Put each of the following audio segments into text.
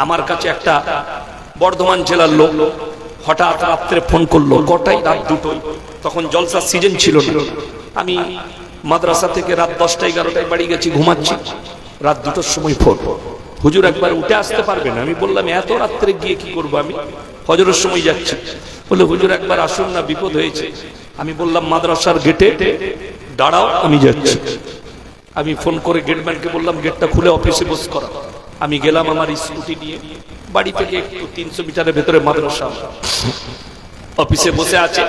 আমার কাছে একটা বর্ধমান জেলার লোক হঠাৎ রাত্রে ফোন করলো, কটাই? রাত 2টোয়। তখন জলসার সিজন ছিল না। আমি মাদ্রাসা থেকে রাত 10টা 11টায় বাড়ি গেছি, ঘুমাচ্ছি। রাত 2টোর সময় ফোন, হুজুর একবার উঠে আসতে পারবেন? আমি বললাম এত রাত্রে গিয়ে কি করবো, আমি ফজরের সময় যাচ্ছি। বলে হুজুর একবার আসুন না, বিপদ হয়েছে। আমি বললাম মাদ্রাসার গেটে দাঁড়াও, আমি যাচ্ছি। আমি ফোন করে গেটম্যানকে বললাম গেটটা খুলে অফিসে বস করা। আমি গেলাম আমার স্কুটি নিয়ে, বাড়ি থেকে একটু 300 মিটারের ভেতরে মাদ্রাসা। অফিসে বসে আছে,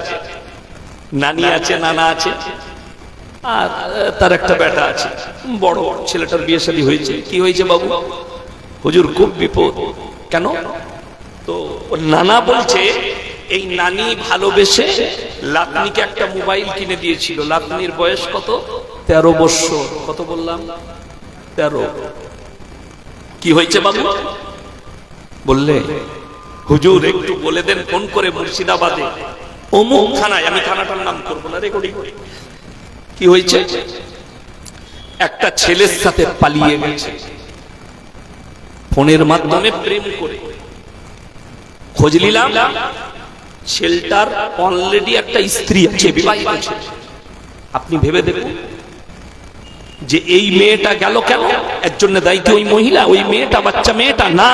নানি আছে, নানা আছে, আর তার একটা বেটা আছে। বড় ছেলেটার বিয়ে শাদী হয়েছে। কি হয়েছে বাবু? হুজুর খুব বিপদ। কেন? তো নানা বলছে এই নানি ভালোবেসে লাতনিকে একটা মোবাইল কিনে দিয়েছিল। লাতনির বয়স কত? 13 বছর। কত বললাম? 13। কি হয়েছে বাবু? বললে হুজুর একটু বলে দেন ফোন করে মুর্শিদাবাদে অমুক থানায়, আমি থানাটার নাম করবো না, রেকর্ডিং। কি হয়েছে? একটা ছেলের সাথে পালিয়ে গেছে, ফোনের মাধ্যমে প্রেম করে। খোঁজ নিলাম, ছেলেটার অলরেডি একটা স্ত্রী আছে, বিবাহিত ছেলে। আপনি ভেবে দেখুন যে এই মেয়েটা গেল কেন? এর জন্য দায়ী কি ওই মহিলা, ওই মেয়েটা, বাচ্চা মেয়েটা? না,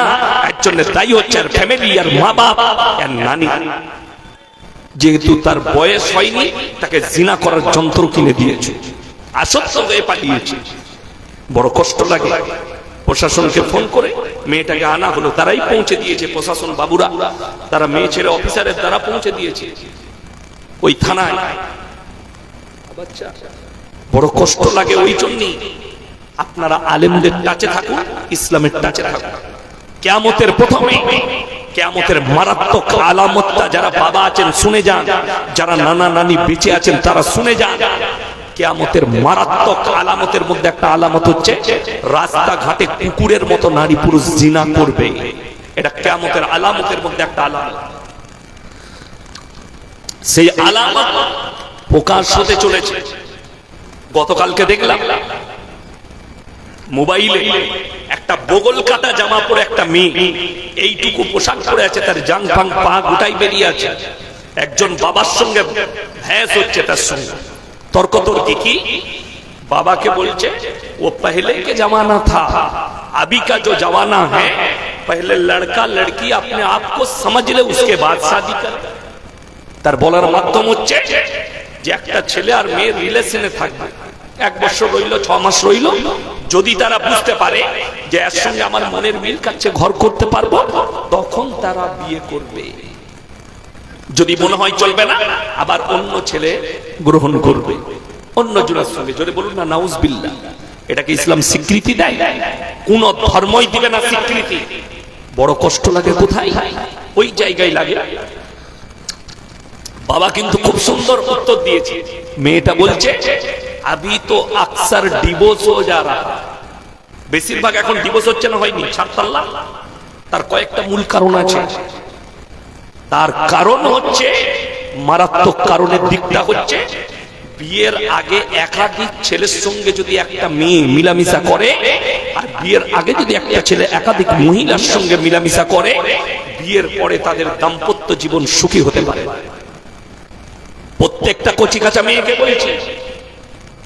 এর জন্য দায়ী হচ্ছে আর ফ্যামিলি, আর মা বাপ, আর নানি। যেহেতু তার বয়স হয়নি, তাকে জিনা করার যন্ত্র কিনে দিয়েছে, আসক্ত হয়ে পাঠিয়েছে। বড় কষ্ট লাগে। প্রশাসনকে ফোন করে মেয়েটাকে আনা হলো, তারাই পৌঁছে দিয়েছে, প্রশাসন বাবুরা, তারা মেয়ে ছেলে অফিসারের দ্বারা পৌঁছে দিয়েছে ওই থানায়। বড় কষ্ট লাগে। ওই জন্যই আপনারা আলেমদের টাচে থাকুন, ইসলামের টাচে থাকুন। কিয়ামতের প্রথমে, কিয়ামতের মারাত্মক আলামতটা যারা বাবা আছেন শুনে যান, যারা নানা নানি বেঁচে আছেন তারা শুনে যান। কিয়ামতের মারাত্মক আলামতের মধ্যে একটা আলামত হচ্ছে রাস্তাঘাটে কুকুরের মতো নারী পুরুষ জিনা করবে। এটা কিয়ামতের আলামতের মধ্যে একটা আলামত। সেই আলামত প্রকাশ হতে চলেছে। গতকালকে দেখলাম মোবাইলে একটা বগল কাটা জামা পরে একটা মেয়ে, এইটুকু পোশাক পরে আছে, তার জাং ফাং পা গোটাই বেরিয়ে আছে। একজন বাবার সঙ্গে ভ্যাস হচ্ছে, তার সঙ্গে তর্কতর্কি। কি? বাবাকে বলছে ও पहले के जमाना था, अभी का जो जमाना है, पहले लड़का लड़की अपने आप को समझ ले उसके बाद शादी कर। তার বলার মাধ্যম হচ্ছে যে একটা ছেলে আর মেয়ের রিলেশনে থাকবে, 1 বছর রইল, 6 মাস রইল, যদি তারা বুঝতে পারে যে এর সঙ্গে আমার মনের মিল খাচ্ছে, ঘর করতে পারবো, তখন তারা বিয়ে করবে। যদি মনে হয় চলবে না, আবার অন্য ছেলে গ্রহণ করবে, অন্য জোড়ার সঙ্গে। জোরে বলুন না নাউজুবিল্লাহ। এটাকে ইসলাম স্বীকৃতি দেয়? কোন ধর্মই দিবে না স্বীকৃতি। বড় কষ্ট লাগে। কোথায়? ওই জায়গায় লাগে। বাবা কিন্তু খুব সুন্দর উত্তর দিয়েছে। মেয়েটা বলছে আবি তো আকসার ডিভোর্স হয়ে যা রাহা। বেশিরভাগ এখন ডিভোর্স হচ্ছে না, হয়নি, ছাড়তাল্লাহ। তার কয়েকটা মূল কারণ আছে। তার কারণ হচ্ছে, মারাত্মক কারণের দিকটা হচ্ছে, বিয়ের আগে একাধিক ছেলের সঙ্গে যদি একটা মেয়ে মিলামিশা করে, আর বিয়ের আগে যদি একটা ছেলে একাধিক মহিলার সঙ্গে মিলামিশা করে, বিয়ের পরে তাদের দাম্পত্য জীবন সুখী হতে পারে। প্রত্যেকটা কচিকাঁচা মেয়েকে বলছে,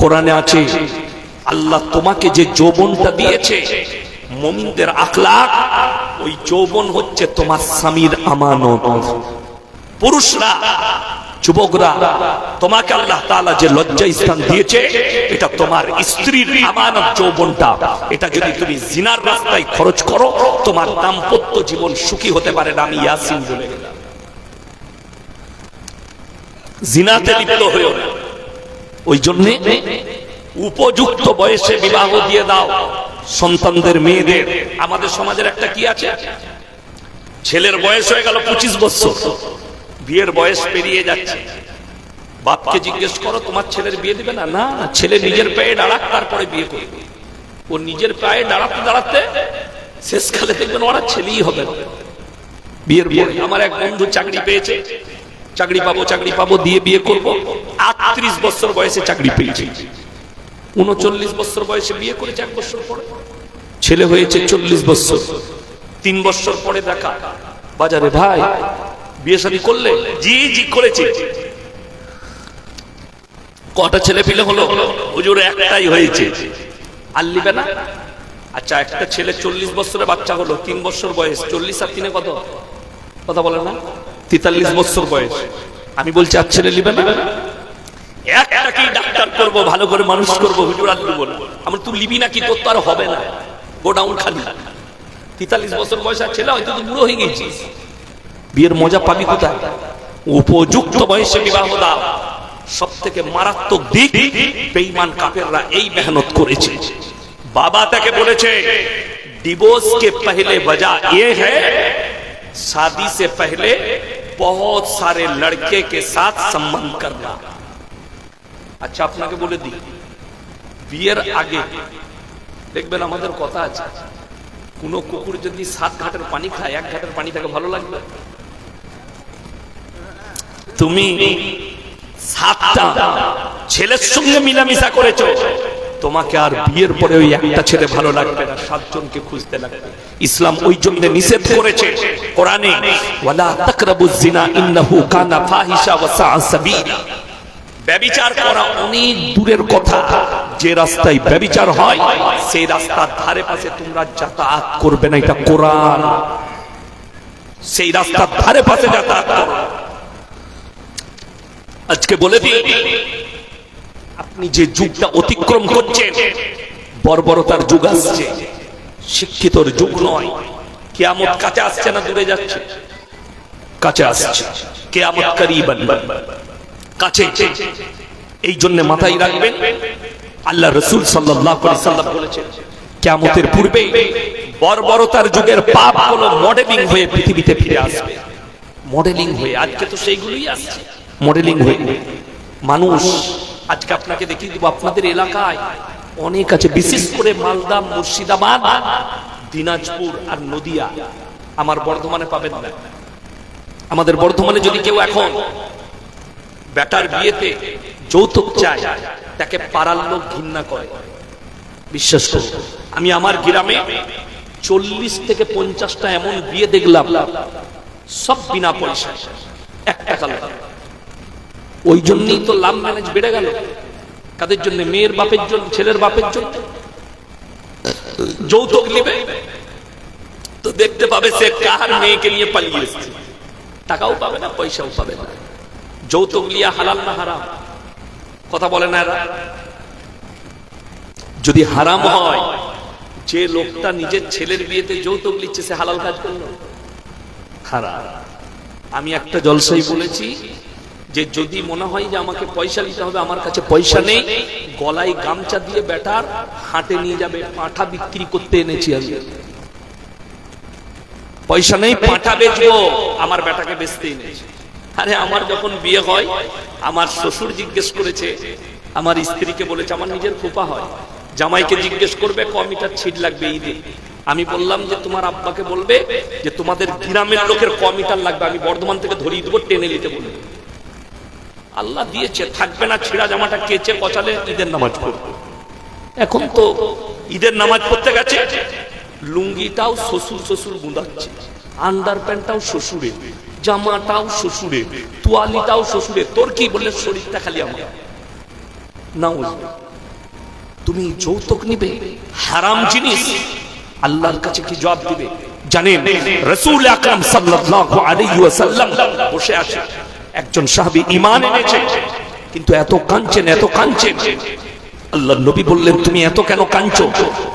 কোরআনে আছে আল্লাহ তোমাকে যে যৌবনটা দিয়েছে, মুমিনদের আখলাক, ওই যৌবন হচ্ছে তোমার স্বামীর আমানত। পুরুষরা, যুবকরা, তোমাকে আল্লাহ তাআলা যে লজ্জা স্থান দিয়েছে, এটা তোমার স্ত্রীর আমানত। যৌবনটা এটা যদি তুমি জিনার রাস্তায় খরচ করো, তোমার দাম্পত্য জীবন সুখী হতে পারে না। আমি ইয়াসিন বলে গেলাম। জিনাতে লিপ্ত হয়েও না। ওই জন্য উপযুক্ত বয়সে বিবাহ দিয়ে দাও সন্তানদের, মেয়েদের। আমাদের সমাজের একটা কি আছে, ছেলের বয়স হয়ে গেল 25 বছর, বিয়ের বয়স পেরিয়ে যাচ্ছে, বাপকে জিজ্ঞেস করো তোমার ছেলের বিয়ে দিবে না? না, ছেলে নিজের পায়ে দাঁড়াক, তারপরে বিয়ে করবে। ও নিজের পায়ে দাঁড়াতে দাঁড়াতে শেষকালে দেখবেন ওরা ছেলেই হবে না বিয়ের পরে। আমার এক বন্ধু চাকরি পেয়েছে, চাকরি পাবো দিয়ে বিয়ে করব, 38 বছর বয়সে চাকরি পেয়েছে, 39 বছর বয়সে বিয়ে করেছে, 1 বছর পরে ছেলে হয়েছে 40 বছর। 3 বছর পরে দেখা বাজারে, ভাই বিয়ে শাদী করলে? জি জি করেছি। কটা ছেলে পিলে হলো? হুজুর একটাই হয়েছে। আর লিবে না? আচ্ছা, একটা ছেলে 40 বছরের বাচ্চা হলো, 3 বছর বয়স, 40 আর 3 কত? কথা বলে না? 43 বছর বয়স। আমি বলছি আর ছেলে লিবে না? একটাকেই ডাক্তার করব, ভালো করে মানুষ করব, হুজুর আর লিব না। আমার তুই লিবি নাকি? তোর তো আর হবে না, গোডাউন খালি। 43 বছর বয়স আর ছেলে, হয়তো তুই বুড়ো হয়ে গেছিস। বিয়ের মজা পাবি কোথায়? উপযুক্ত বয়সে বিবাহ দাও। সব থেকে মারাত্মক দিক, বেঈমান কাফেররা এই মেহনত করেছে। बाबा तक बोले डिवोर्स के पहले वजह यह है शादी से पहले बहुत सारे लड़के के साथ संबंध करना। अच्छा আপনাকে বলে দিই বিয়ের আগে দেখবেন আমাদের কথা আছে কোন কুকুর যদি 7 ঘাটের পানি খায় 1 ঘাটের পানি তাকে ভালো লাগবে? তুমি 7টা ছেলের সঙ্গে মিলামিশা করেছো তোমাকে আর বিয়ের পরে ওই একটা ছেলে ভালো লাগবে না 7 জনকে খুঁজতে লাগবে। ইসলাম ওই জন্য নিষেধ করেছে কোরআনে ওয়ালা তাকরাবুজ জিনা ইন্নাহু কানা ফাহিশা ওয়া সাআ সাবিলা। ব্যভিচার করা অনেক দূরের কথা, যে রাস্তায় ব্যভিচার হয় সেই রাস্তার ধারে পাশে তোমরা যাতায়াত করবে না, এটা কোরআন। সেই রাস্তার ধারে পাশে যাতায়াত করো। আজকে বলে দিই আপনি যে যুগটা অতিক্রম করছেন বর্বরতার যুগ আসছে, শিক্ষিতর যুগ নয়। কিয়ামত কাছে আসছে না দূরে যাচ্ছে? কাছে আসছে, কিয়ামত করিবান, কাছে। এই জন্য মাথায় রাখবেন আল্লাহ রাসূল সাল্লাল্লাহু আলাইহি ওয়াসাল্লাম বলেছেন কিয়ামতের পূর্বে বর্বরতার যুগের পাপগুলো মডেলিং হয়ে পৃথিবীতে ফিরে আসবে। মডেলিং হয়ে, আজকে তো সেইগুলোই আসছে মডেলিং হয়ে। মানুষ আজকে আপনাকে দেখিয়ে দিব আপনাদের এলাকায় অনেক আছে, বিশেষ করে মালদা, মুর্শিদাবাদ, দিনাজপুর আর নদিয়া। আমার বর্ধমানে পাবেন না। আমাদের বর্ধমানে যদি কেউ এখন বেটার বিয়েতে যৌতুক চায় তাকে পাড়ার লোক ঘৃণা করে। বিশ্বাস করুন, আমি আমার গ্রামে 40 থেকে 50টা এমন বিয়ে দেখলাম সব বিনা পয়সায়, 1 টাকা লাগে। ওই জন্যই তো লাভ ম্যারেজ বেড়ে গেল। কাদের জন্য? মেয়ের বাপের জন্য, ছেলের বাপের জন্য। যৌতুক নেবে তো দেখতে পাবে সে কার মেয়েকে নিয়ে পালিয়ে এসেছে, টাকাও পাবে না, পয়সাও পাবে না। যৌতুক লিয়া হালাল না হারাম? কথা বলে না এরা? যদি হারাম হয়, যে লোকটা নিজের ছেলের বিয়েতে যৌতুক নিচ্ছে সে হালাল কাজ করলো? হারাম। আমি একটা জলসাই বলেছি যে যদি মনে হয় যে আমাকে পয়সা নিতে হবে, আমার কাছে পয়সা নেই, গলায় গামছা দিয়ে বেটার হাটে নিয়ে যাবে, পাঁঠা বিক্রি করতে এনেছি আমি। পয়সা নেই, পাঁঠা বেচবো, আমার বেটাকে বেচতে এনেছি। আরে আমার যখন বিয়ে হয় আমার শ্বশুর জিজ্ঞেস করেছে, আমার স্ত্রীকে বলেছে, আমার নিজের ফুপা হয়, জামাইকে জিজ্ঞেস করবে ক মিটার ছিট লাগবে ঈদে। আমি বললাম যে তোমার আব্বাকে বলবে যে তোমাদের গ্রামের লোকের ক মিটার লাগবে, আমি বর্ধমান থেকে ধরিয়ে দেবো, টেনে নিতে বলবে। আল্লাহ দিয়েছে, থাকবে না ছিঁড়া জামাটা কেচে কচালে ঈদের নামাজ পড়বে। এখন তো ঈদের নামাজ পড়তে গেছে লুঙ্গিটাও শ্বশুর গুঁদাচ্ছে, আন্ডার প্যান্টটাও শ্বশুরে, জামাটাও শ্বশুরে, তোয়ালিটাও শ্বশুরে। তোর কি? বললে শরীরটা খালি আমার। না, তুমি যৌতুক নিবে, হারাম জিনিস, আল্লাহর কাছে কি জবাব দিবে জানেন? রাসূল আকরাম সাল্লাল্লাহু আলাইহি ওয়াসাল্লাম বসে আছে, একজন সাহাবী ঈমান এনেছে কিন্তু এত কাঁদছেন, এত কাঁদছেন। আল্লাহর নবী বললেন, তুমি এত কেন কাঁদছো?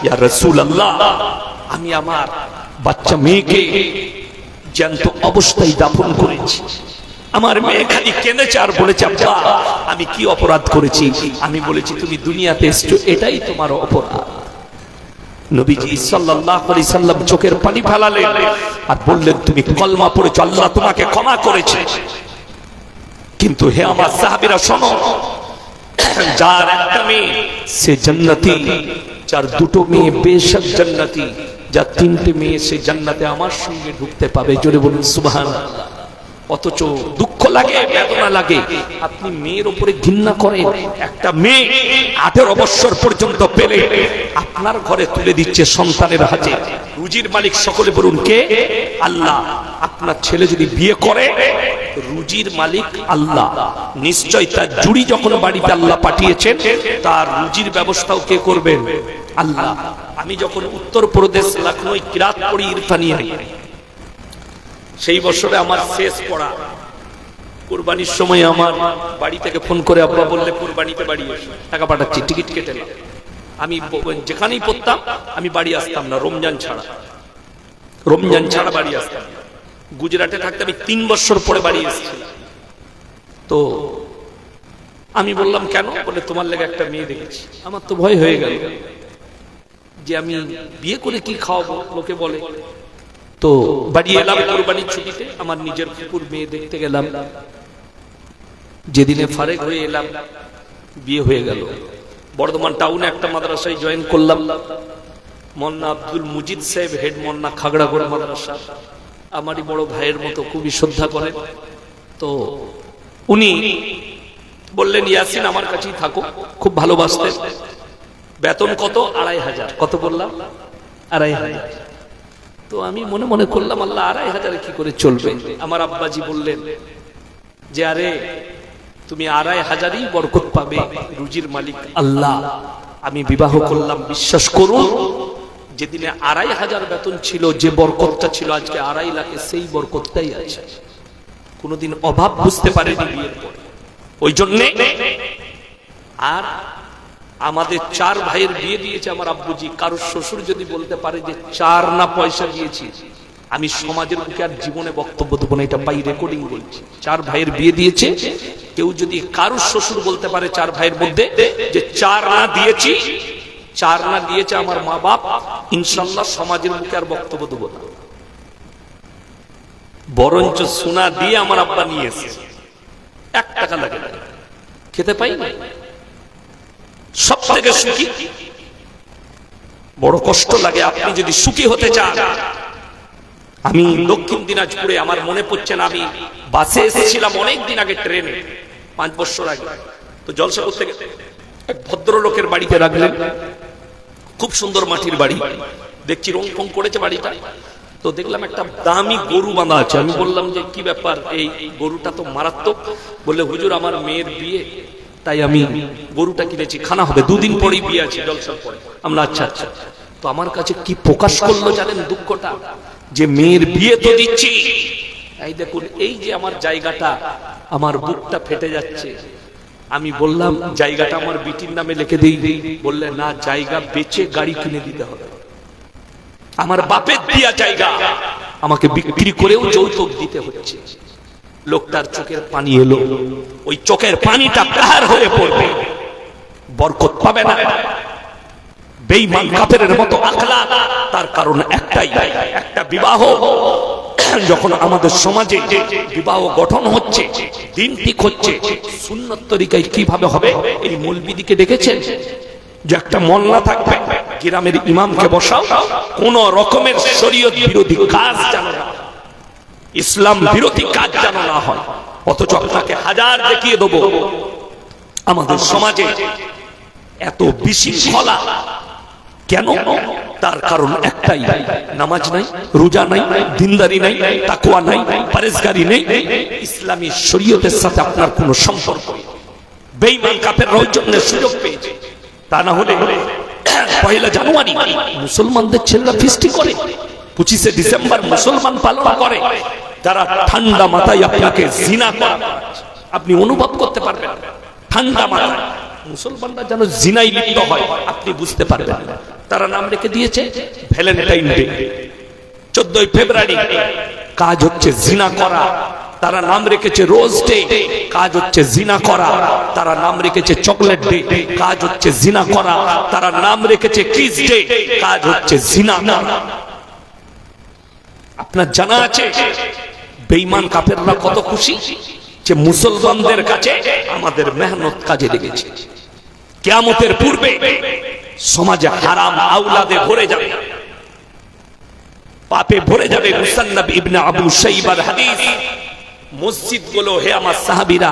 ইয়া রাসূলুল্লাহ, আমি আমার বাচ্চা মেয়েকে জ্যান্ত অবস্থায় দাফন করেছি। আমার মেয়ে খালি কেঁদেছে আর বলেছে, আব্বা আমি কি অপরাধ করেছি? আমি বলেছি তুমি দুনিয়াতে এসেছো, এটাই তোমার অপরাধ। নবীজি সাল্লাল্লাহু আলাইহি সাল্লাম চোখের পানি ফেলালেন আর বললেন, তুমি কলমা পড়েছো, আল্লাহ তোমাকে ক্ষমা করেছে। কিন্তু হে আমার সাহাবীরা শোনো, যার একটা মেয়ে সে জান্নাতি, যার 2টো মেয়ে বেশক জান্নাতি, যার 3টে মেয়ে সে জান্নাতে আমার সঙ্গে ঢুকতে পাবে। জোরে বলুন সুবহানাল্লাহ। অথচ দুঃখ দুঃখ লাগে, বেদনা লাগে। আপনি মেয়ের উপরে ঘৃণা করেন। একটা মেয়ে 18 বছর পর্যন্ত পেলে আপনার ঘরে তুলে দিচ্ছে সন্তানের হাতে। রুজির মালিক সকলে বলুন কে? আল্লাহ। আপনার ছেলে যদি বিয়ে করে, রুজির মালিক আল্লাহ। নিশ্চয় তার জুড়ি যখন বাড়িতে আল্লাহ পাঠিয়েছেন, তার রুজির ব্যবস্থাও কে করবেন? আল্লাহ। আমি যখন উত্তরপ্রদেশ লখনৌ কিরাত পড়ি ইরফানিয়া, সেই বছরে আমার শেষ পড়া। কুরবানির সময় আমার বাড়ি থেকে ফোন করে আব্বা বললে কুরবানিতে বাড়ি এসো, টাকা পাঠাচ্ছি, টিকিট কেটে নাও। আমি যেখানেই পড়তাম আমি বাড়ি আসতাম না, রমজান ছাড়া বাড়ি আসতাম। গুজরাটে থাকতে আমি 3 বছর পরে বাড়ি এসেছিলাম। তো আমি বললাম কেন? বলে তোমার লেগে একটা মেয়ে দেখেছি। আমার তো ভয় হয়ে গেল যে আমি বিয়ে করে কি খাওয়াবো, লোকে বলে। তো বাড়ি এলাম কুরবানির ছুটিতে, আমার নিজের ফুপুর মেয়ে দেখতে গেলাম। যেদিনে ফারেক হয়ে এলাম, বিয়ে হয়ে গেল। বর্ধমান টাউনে একটা মাদ্রাসায় জয়েন করলাম। মোল্লা আব্দুল মুজিদ সাহেব হেড মোল্লা, খাগড়াগড় মাদ্রাসা। আমারই বড় ভাইয়ের মতো, খুবই শ্রদ্ধা করেন। তো উনি বললেন ইয়াসিন আমার কাছেই থাকো, খুব ভালোবাসতেন। বেতন কত? 2500। কত বললাম? 2500। তো আমি মনে মনে করলাম আল্লাহ 2500 কি করে চলবে। আমার আব্বাজি বললেন যে আরে তুমি 2500ই বরকত পাবে, রুজির মালিক আল্লাহ। আমি বিবাহ করলাম, বিশ্বাস করুন যেদিনে 2500 বেতন ছিল, যে বরকতটা ছিল আজকে 2.5 লাখে, সেই বরকতটাই আছে। কোনোদিন অভাব বুঝতে পারেনি বিয়ের পরে। ওই জন্য আর আমাদের 4 ভাইয়ের বিয়ে দিয়েছে আমার আব্বুজি। কারোর শ্বশুর যদি বলতে পারে যে 4 না পয়সা দিয়েছি, আমি সমাজের মুখে আর জীবনে বক্তব্য দেবো না, এটা পাই রেকর্ডিং বলছি। 4 ভাইয়ের বিয়ে দিয়েছে। কেউ যদি কারোর শ্বশুর বলতে পারে 4 ভাইয়ের মধ্যে যে 4 না দিয়েছি, 4 না দিয়েছে আমার মা বাপ, ইনশাল্লাহ সমাজের মুখে আর বক্তব্য দেবো না। বরঞ্চ সোনা দিয়ে আমার আব্বা নিয়ে এসেছে, 1 টাকা লাগে না, খেতে পাই না। সব থেকে সুখী, বড় কষ্ট লাগে। আপনি যদি সুখী হতে চান, আমি দক্ষিণ দিনাজপুরে, আমার মনে পড়ছে না, আমি বাসে এসেছিলাম অনেক দিন আগে, ট্রেনে 5 বছর আগে। তো জলসা করতে এক ভদ্রলোকের বাড়িতে রাখলেন, খুব সুন্দর মাটির বাড়ি, দেখছি রং ফং করেছে বাড়িটা। তো দেখলাম একটা দামি গরু বাঁধা আছে। আমি বললাম যে কি ব্যাপার, এই গরুটা তো মারাত্মক। বললে হুজুর আমার মেয়ের বিয়ে, তাই আমি গরুটা কিনেছি, খানা হবে, 2 দিন পরেই বিয়ে আছে, জলসার পরে। আমরা আচ্ছা আচ্ছা। তো আমার কাছে কি প্রকাশ করলো জানেন দুঃখটা, যে মেয়ের বিয়ে তো দিচ্ছি, এই দেখুন এই যে আমার জায়গাটা, আমার বুকটা ফেটে যাচ্ছে। আমি বললাম জায়গাটা আমার বিটির নামে লিখে দিই। বললে না, জায়গা বেচে গাড়ি কিনে দিতে হবে। আমার বাপের দিয়া জায়গা আমাকে বিক্রি করেও যৌতুক দিতে হচ্ছে। লোকটার চোখের পানি এলো। ওই চোখের পানিটা কার হয়ে পড়বে, বরকত পাবে না। বেঈমান কাফেরের মতো আখলাক। তার কারণ একটাই, একটা বিবাহ যখন আমাদের সমাজে বিবাহ গঠন হচ্ছে, দিন ঠিক হচ্ছে, সুন্নত তরিকায় কিভাবে হবে। এই মৌলবিদিকে দেখেছেন যে একটা মোল্লা থাকবে, গ্রামের ইমামকে বসাও, কোন রকমের শরীয়ত বিরোধী কাজ জানো না, ইসলাম বিরোধী কাজ জানো না হয়, অথচ আপনাকে হাজার দেখিয়ে দেবো। আমাদের সমাজে এত বিশৃঙ্খলা কেন? তার কারণ একটাই, নামাজ নাই, রোজা নাই, দিনদারি নাই, তাকওয়া নাই, পরেজগারি নেই, ইসলামী শরীয়তের সাথে আপনার কোনো সম্পর্ক নেই। বেঈমান কাফেররা ওই জন্য সুযোগ পেয়েছে। তা না হলে 1 জানুয়ারি মুসলমানদের ছেলেরা ফিস্টি করে, 25শে ডিসেম্বর মুসলমান পালন করে, যারা ঠান্ডা মাথায় আপনাকে জিনা করা, আপনি অনুভব করতে পারবেন। ঠান্ডা মাথায় মুসলমানরা যেন জিনায় লিপ্ত হয়, আপনি বুঝতে পারবেন না। তারা নাম রেখে দিয়েছে ভ্যালেন্টাইন ডে। 14 ফেব্রুয়ারি কাজ হচ্ছে জিনা করা। তারা নাম রেখেছে রোজ ডে, কাজ হচ্ছে জিনা করা। তারা নাম রেখেছে চকলেট ডে, কাজ হচ্ছে জিনা করা। তারা নাম রেখেছে কিস ডে, কাজ হচ্ছে জিনা করা। আপনার জানা আছে বেঈমান কাফেররা কত খুশি যে মুসলমানদের কাছে আমাদের মেহনত কাজে লেগেছে। কিয়ামতের পূর্বে সমাজে হারাম আওলাদে ভরে যাবে, পাপে ভরে যাবে। মুসান্নাফ ইবনে আবু শাইবার হাদিস, মসজিদগুলো হে আমার সাহাবীরা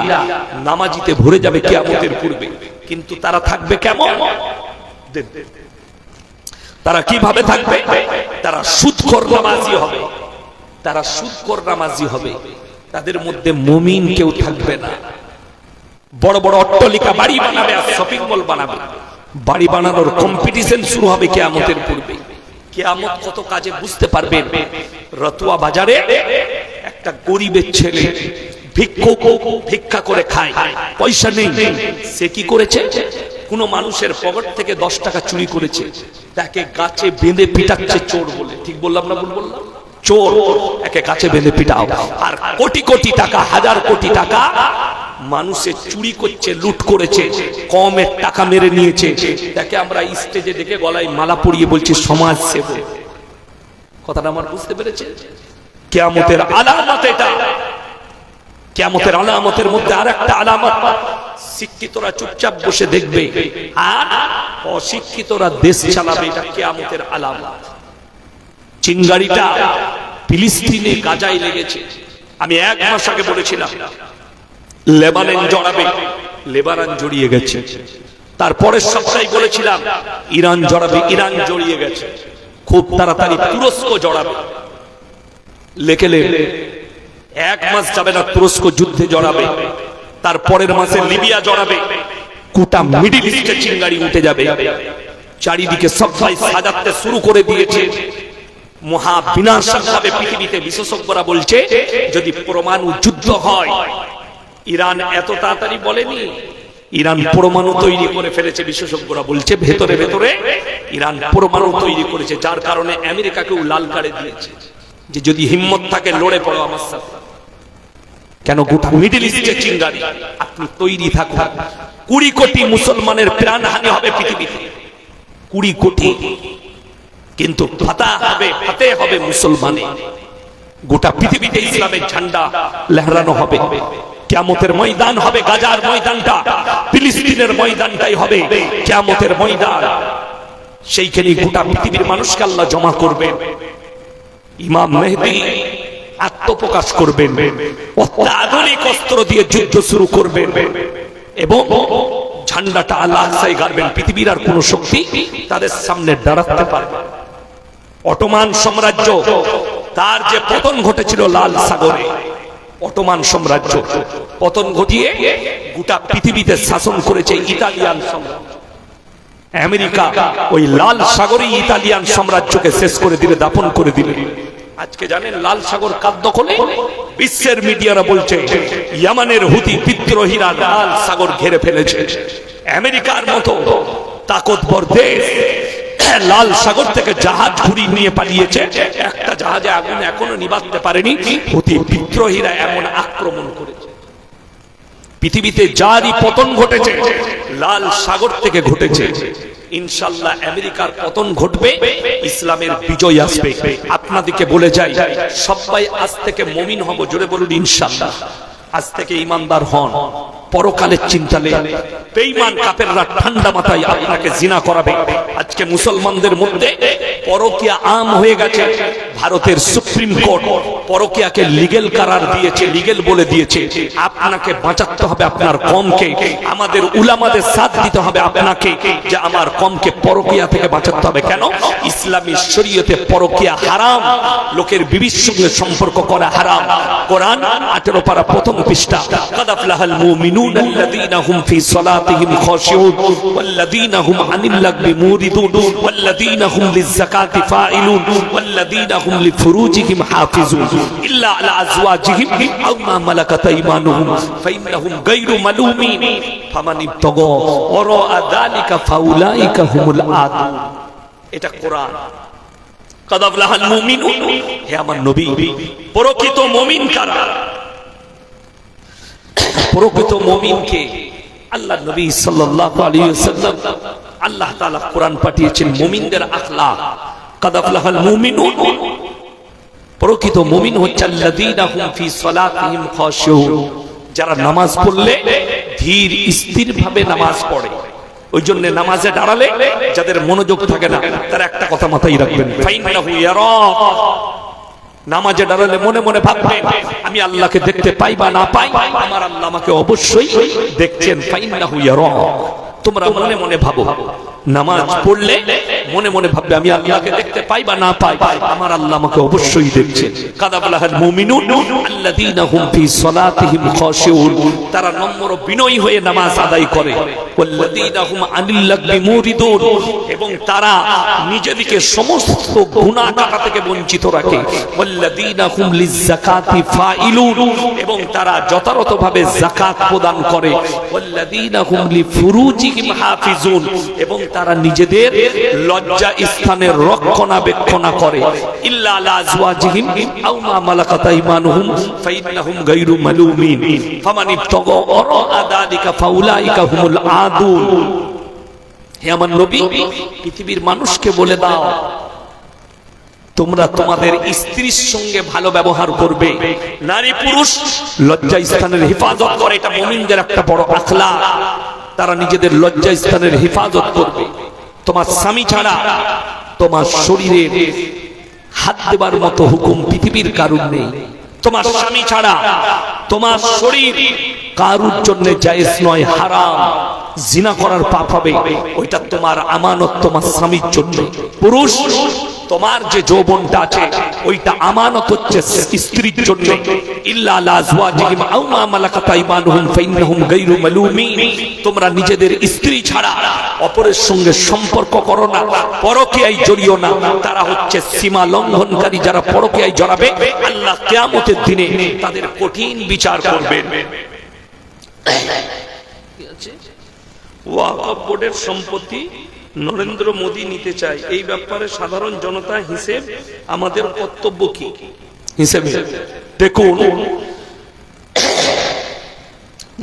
নামাজিতে ভরে যাবে কিয়ামতের পূর্বে, কিন্তু তারা থাকবে কেমন? তারা কিভাবে থাকবে? তারা সুদখোর নামাজি হবে, তারা সুদখোর নামাজি হবে, তাদের মধ্যে মুমিন কেউ থাকবে না। বড় বড় অট্টালিকা বাড়ি বানাবে আর শপিং মল বানাবে, বাড়ি বানানোর কম্পিটিশন শুরু হবে কিয়ামতের পূর্বে। কিয়ামত কত কাজে বুঝতে পারবেন। রতুয়া বাজারে একটা গরিবের ছেলে ভিক্ষা করে খায়, পয়সা নেই, সে কি করেছে? কোন মানুষের পকেট থেকে 10 টাকা চুরি করেছে, তাকে গাছে বেঁধে পিটাচ্ছে চোর বলে। ঠিক বললাম না ভুল বললাম? চোর, একে গাছে বেঁধে পিটাও। আর কোটি কোটি টাকা, হাজার কোটি টাকা মানুষের চুরি করছে, লুট করেছে, কমের টাকা মেরে নিয়েছে, তাকে আমরা স্টেজে দেখে গলায় মালা পরিয়ে বলছি সমাজ সেবক। কথাটা আমার বুঝতে পেরেছে? কিয়ামতের আলামত এটা। কিয়ামতের আলামতের মধ্যে আরেকটা আলামত, শিক্ষিতরা চুপচাপ বসে দেখবে আর অশিক্ষিতরা দেশ চালাবে, এটা কিয়ামতের আলামত। চিঙ্গারিটা ফিলিস্তিনে গাজায় লেগেছে, আমি 1 মাস আগে বলেছিলাম লেবানন জড়াবে, লেবানন জড়িয়ে গেছে। তারপরের সপ্তাহে বলেছিলাম ইরান জড়াবে, ইরান জড়িয়ে গেছে। খুব তাড়াতাড়ি তুরস্ক জড়াবে, লেখেলে 1 মাস যাবে না তুরস্ক যুদ্ধে জড়াবে। তারপরের মাসে লিবিয়া জড়াবে, গোটা মিডল ইস্টে চিঙ্গারি উঠে যাবে। চারিদিকে সবাই সাজাতে শুরু করে দিয়েছে, মহা বিনাশক হবে পৃথিবীতে। বিশেষজ্ঞরা বলছে যদি পরমাণু যুদ্ধ হয়, ইরান এত তাড়াতাড়ি বলেনি, ইরান পরমাণু তৈরি করে ফেলেছে। বিশেষজ্ঞরা বলছে ভেতরে ভেতরে ইরান পরমাণু তৈরি করেছে, যার কারণে আমেরিকাকেও লাল কার্ড দিয়েছে যে যদি হিম্মত থাকে লড়ে পড়ো আমার সাথে। কেন? গোটা মিডল ইস্টে চিঙ্গারি, আপনি তৈরি থাকুন। 20 কোটি মুসলমানের প্রাণহানি হবে পৃথিবীতে, 20 কোটি, কিন্তু ফাতে হবে মুসলমানে। গোটা পৃথিবীতে ইসলামের ঝান্ডা লহরানো হবে। কিয়ামতের ময়দান হবে গাজার ময়দানটা, ফিলিস্তিনের ময়দানটাই হবে কিয়ামতের ময়দান। সেইখানে গোটা পৃথিবীর মানুষকে আল্লাহ জমা করবেন। ইমাম মেহদী আত্মপ্রকাশ করবেন, অত্যাধুনিক অস্ত্র দিয়ে যুদ্ধ শুরু করবেন এবং ঝান্ডাটা আল্লাহই গাড়বেন। পৃথিবীর আর কোন শক্তি তাদের সামনে দাঁড়াতে পারবে। অটোমান সাম্রাজ্য, তার যে পতন ঘটেছিল লাল সাগরে, অটোমান সাম্রাজ্য পতন ঘটিয়ে গোটা পৃথিবীতে শাসন করেছে ইতালিয়ান সাম্রাজ্য। আমেরিকা ওই লাল সাগরে ইতালিয়ান সাম্রাজ্যকে শেষ করে দিলে, দাপন করে দিলে। আজকে জানেন লাল সাগর কার দখলে? বিশ্বের মিডিয়ারা বলছে ইয়ামানের হুতি বিদ্রোহীরা লাল সাগর ঘিরে ফেলেছে। আমেরিকার মতো তাকতবর দেশ লাল সাগর থেকে জাহাজ ঘুরিয়ে নিয়ে পালিয়েছে, একটা জাহাজে আগুন এখনো নিভাতে পারেনি। হুতি বিদ্রোহীরা এমন আক্রমণ করেছে। পৃথিবীতে যারই পতন ঘটেছে লাল সাগর থেকে ঘটেছে। ইনশাআল্লাহ আমেরিকার পতন ঘটবে, ইসলামের বিজয় আসবে। আপনাদেরকে বলে যাই, সবাই আজ থেকে মুমিন হব। জোরে বলুন ইনশাআল্লাহ। আজ থেকে ইমানদার হন, পরকালের চিন্তা নেই। বেঈমান কাফেররা ঠান্ডা মাথায় আপনাকে জিনা করাবে। আজকে মুসলমানদের মধ্যে পরকিয়া আম হয়ে গেছে। ভারতের সুপ্রিম কোর্ট পরকিয়াকে লিগ্যাল করার দিয়েছে, লিগ্যাল বলে দিয়েছে। আপনাকে বাঁচাতে হবে আপনার কমকে, আমাদের উলামাদের সাথ দিতে হবে আপনাকে যে আমার কমকে পরকিয়া থেকে বাঁচাতে হবে। কেন? ইসলামী শরীয়তে পরকিয়া হারাম, লোকের বিবির সঙ্গে সম্পর্ক করা হারাম। কোরআন 18 পারা প্রথম পৃষ্ঠা, কাদ আফলাহাল মুমিনুনা আল্লাযীনা হুম ফি সালাতিহিম খাশিউন ওয়াল্লাযীনা হুম আনিল লাগবি মুরিদুন ওয়াল্লাযীনা হুম লিয-যাকাতি ফাইলুন ওয়াল্লাযীনা হুম লিফুরুজিহিম হাফিজুন ইল্লা আলা আজওয়াজিহিম আও মা মালাকাত আইমানুহুম ফাইন্নাহুম গায়রু মালুমিন ফামান ইবতাগা ওয়ারা যালিকা ফাউলাইকা হুমুল আদুন। এটা কোরআন। কাদ আফলাহাল মুমিনুন, হে আমার নবী, প্রকৃত মুমিন কারা? প্রকৃত মুমিনকে আল্লাহ নবী সাল্লাল্লাহু আলাইহি ওয়াসাল্লাম, আল্লাহ তাআলা কোরআন পাঠিয়েছেন মুমিনদের আখলাক। কাদ আফলাহাল মুমিনুন, প্রকৃত মুমিন হচ্ছে আল্লাযীনা হুম ফি সালাতিহিম খাশিউন, যারা নামাজ পড়লে ধীর স্থির ভাবে নামাজ পড়ে। ওই জন্য নামাজে দাঁড়ালে যাদের মনোযোগ থাকে না, তারা একটা কথা মাথায় রাখবেন, ফাইন্নাহু ইয়ারা, নামাজে দাঁড়ালে মনে মনে ভাববেন আমি আল্লাহকে দেখতে পাই বা না পাই, আমার আল্লাহ আমাকে অবশ্যই দেখছেন। ফাইন্নাহু ইয়ারা, তোমরা মনে মনে ভাবো, নামাজ পড়লে মনে মনে ভাববে আমি আল্লাহকে দেখতে পাই বা না পাই, আমার আল্লাহ আমাকে অবশ্যই দেখছেন। কাদাবলাহাল মুমিনুন আল্লাযীনা হুম ফি সালাতিহিম খাশিউন, তারা নম্র বিনয়ী হয়ে নামাজ আদায় করে। ওয়াল্লাযীনা হুম আনিল লাগবি মুরিদুন, এবং তারা নিজেদেরকে সমস্ত গুনাহ কাটা থেকে বঞ্চিত রাখে। ওয়াল্লাযীনা হুম লিযাকাতি ফাইলুন, এবং তারা যথাযথভাবে যাকাত প্রদান করে। ওয়াল্লাযীনা হুম লিফুরুজিহিম হাফিজুন, এবং তারা নিজেদের লজ্জা স্থানের রক্ষণাবেক্ষণ করে। ইল্লা আলা আজওয়াজিহিম আও মা মালাকাত আইমানুহুম ফাইন্নাহুম গায়রু মালুমিন ফামান ইবতাগা ওয়ারা যালিকা ফাউলাইকা হুমুল আদুন। হে আমার নবী, পৃথিবীর মানুষকে বলে দাও তোমরা তোমাদের স্ত্রীর সঙ্গে ভালো ব্যবহার করবে। নারী পুরুষ লজ্জা স্থানের হেফাজত করে, এটা মুমিনদের একটা বড় আখলাক। তারা নিজেদের লজ্জা স্থানের হেফাজত করবে। তোমার স্বামী ছাড়া তোমার শরীরে হাত দেবার মতো হুকুম পৃথিবীর কারুর নেই। তোমার স্বামী ছাড়া তোমার শরীর কারুর জন্য জায়েজ নয়, হারাম। জিনা করার পাপ হবে, ওইটা তোমার আমানত তোমার স্বামীর জন্য। পুরুষ, তোমার যে যৌবনটা আছে ওইটা আমানত হচ্ছে স্ত্রীর জন্য। ইল্লা আলা আজওয়াজিহিম আও মা মালাকাত আইমানুহুম ফাইন্নাহুম গায়রু মালুমিন, তোমরা নিজেদের স্ত্রী ছাড়া অপরের সঙ্গে সম্পর্ক করো না, পরকীয়ায় জড়িও না। তারা হচ্ছে সীমা লঙ্ঘনকারী। যারা পরকীয়ায় জড়াবে আল্লাহ কিয়ামতের দিনে তাদের কঠিন বিচার করবেন। ওয়াকফ বোর্ডের সম্পত্তি নরেন্দ্র মোদী নিতে চায়, এই ব্যাপারে সাধারণ জনতা হিসেব আমাদের কর্তব্য কি? হিসেবে দেখুন,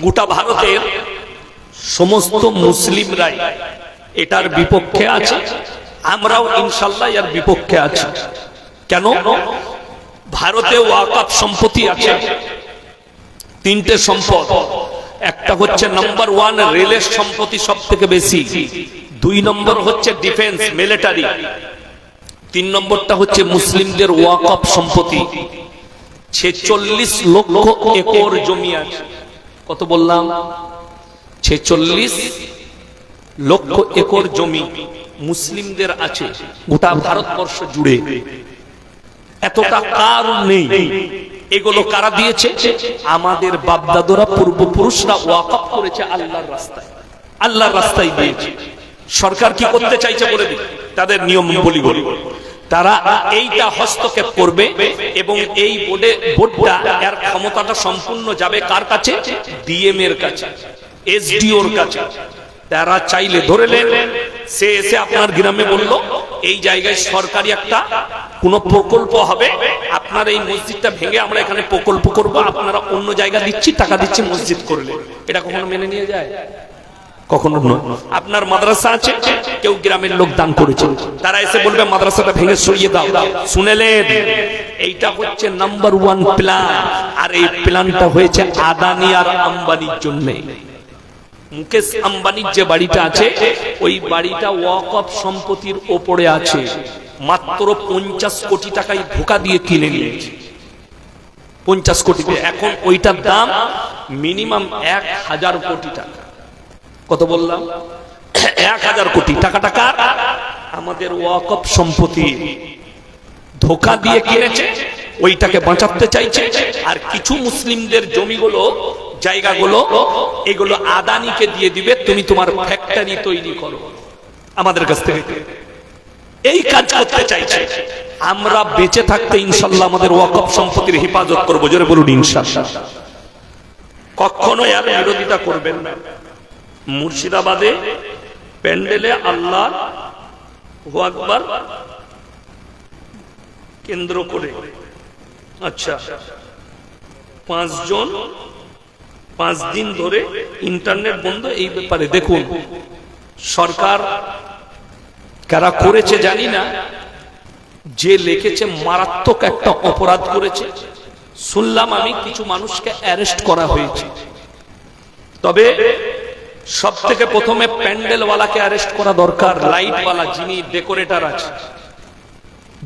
গোটা ভারতের সমস্ত মুসলিমরাই এটার বিপক্ষে আছে, আমরাও ইনশাআল্লাহ এর বিপক্ষে আছি। কেন? ভারতে ওয়াকফ সম্পত্তি আছে তিনটে সম্পদ। একটা হচ্ছে নাম্বার 1 রেলের সম্পত্তি সব থেকে বেশি, 2 নম্বর হচ্ছে ডিফেন্স মিলিটারি, 3 নম্বরটা হচ্ছে মুসলিমদের ওয়াকফ সম্পত্তি। 46 লক্ষ একর জমি আছে। কত বললাম? 46 লক্ষ একর জমি মুসলিমদের আছে গোটা ভারতবর্ষ জুড়ে। এতটা কার নেই। এগুলো কারা দিয়েছে? আমাদের বাপদাদরা পূর্বপুরুষরা ওয়াকফ করেছে আল্লাহর রাস্তায়, আল্লাহর রাস্তায় দিয়েছে। সরকার কি করতে চাইছে বলে দিই, তাদের নিয়ম বলি। তারা এইটা হস্তক্ষেপ করবে এবং এই বোর্ডটা এর ক্ষমতাটা সম্পূর্ণ যাবে কার কাছে? ডিএম এর কাছে, এসডিওর কাছে। তারা চাইলে ধরে নেন, সে এসে আপনার গ্রামে বলল এই জায়গায় সরকারি একটা কোন প্রকল্প হবে, আপনার এই মসজিদটা ভেঙে আমরা এখানে প্রকল্প করব, আপনারা অন্য জায়গা দিচ্ছি, টাকা দিচ্ছি, মসজিদ করলে। এটা কখনো মেনে নিয়ে যায়? কখনো নয়। আপনার মাদ্রাসা আছে, কেউ গ্রামের লোক দান করেছে, তারা এসে বলবে মাদ্রাসাটা ভেঙে সরিয়ে দাও। শুনেলেন, এইটা হচ্ছে নাম্বার 1 প্ল্যান। আর এই প্ল্যানটা হয়েছে আদানি আর আম্বানির জন্য। মুকেশ আম্বানির যে বাড়িটা আছে ওই বাড়িটা ওয়াকফ সম্পত্তির ওপরে আছে। মাত্র 50 কোটি টাকায় ধোকা দিয়ে কিনে নিয়েছে, 50 কোটি। এখন ওইটার দাম মিনিমাম 1000 কোটি টাকা। কত বললাম? 1000 কোটি টাকা। টাকা আমাদের ওয়াকফ সম্পত্তি ধোকা দিয়ে কিনেছে, ওইটাকে বাঁচাতে চাইছে। আর কিছু মুসলিমদের জমিগুলো, জায়গাগুলো, এগুলো আদানিকে দিয়ে দিবে, তুমি তোমার ফ্যাক্টরি তৈরি করো আমাদের কাছ থেকে। এই কাজ করতে চাইছে। আমরা বেঁচে থাকতে ইনশাআল্লাহ আমাদের ওয়াকফ সম্পত্তির হেফাজত করব। জোরে বলুন ইনশাআল্লাহ। কখনো এর বিরোধিতা করবেন না। মুর্শিদাবাদে প্যান্ডেলে আল্লাহু আকবার কেন্দ্র করে, আচ্ছা, 5 জন 5 দিন ধরে ইন্টারনেট বন্ধ। এই ব্যাপারে দেখুন, সরকার কারা করেছে জানি না, যে লিখেছে মারাত্মক একটা অপরাধ করেছে। শুনলাম আমি কিছু মানুষকে অ্যারেস্ট করা হয়েছে। তবে সব থেকে প্রথমে প্যান্ডেলওয়ালাকে অ্যারেস্ট করা দরকার, লাইটওয়ালা যিনি ডেকোরেটর আছে।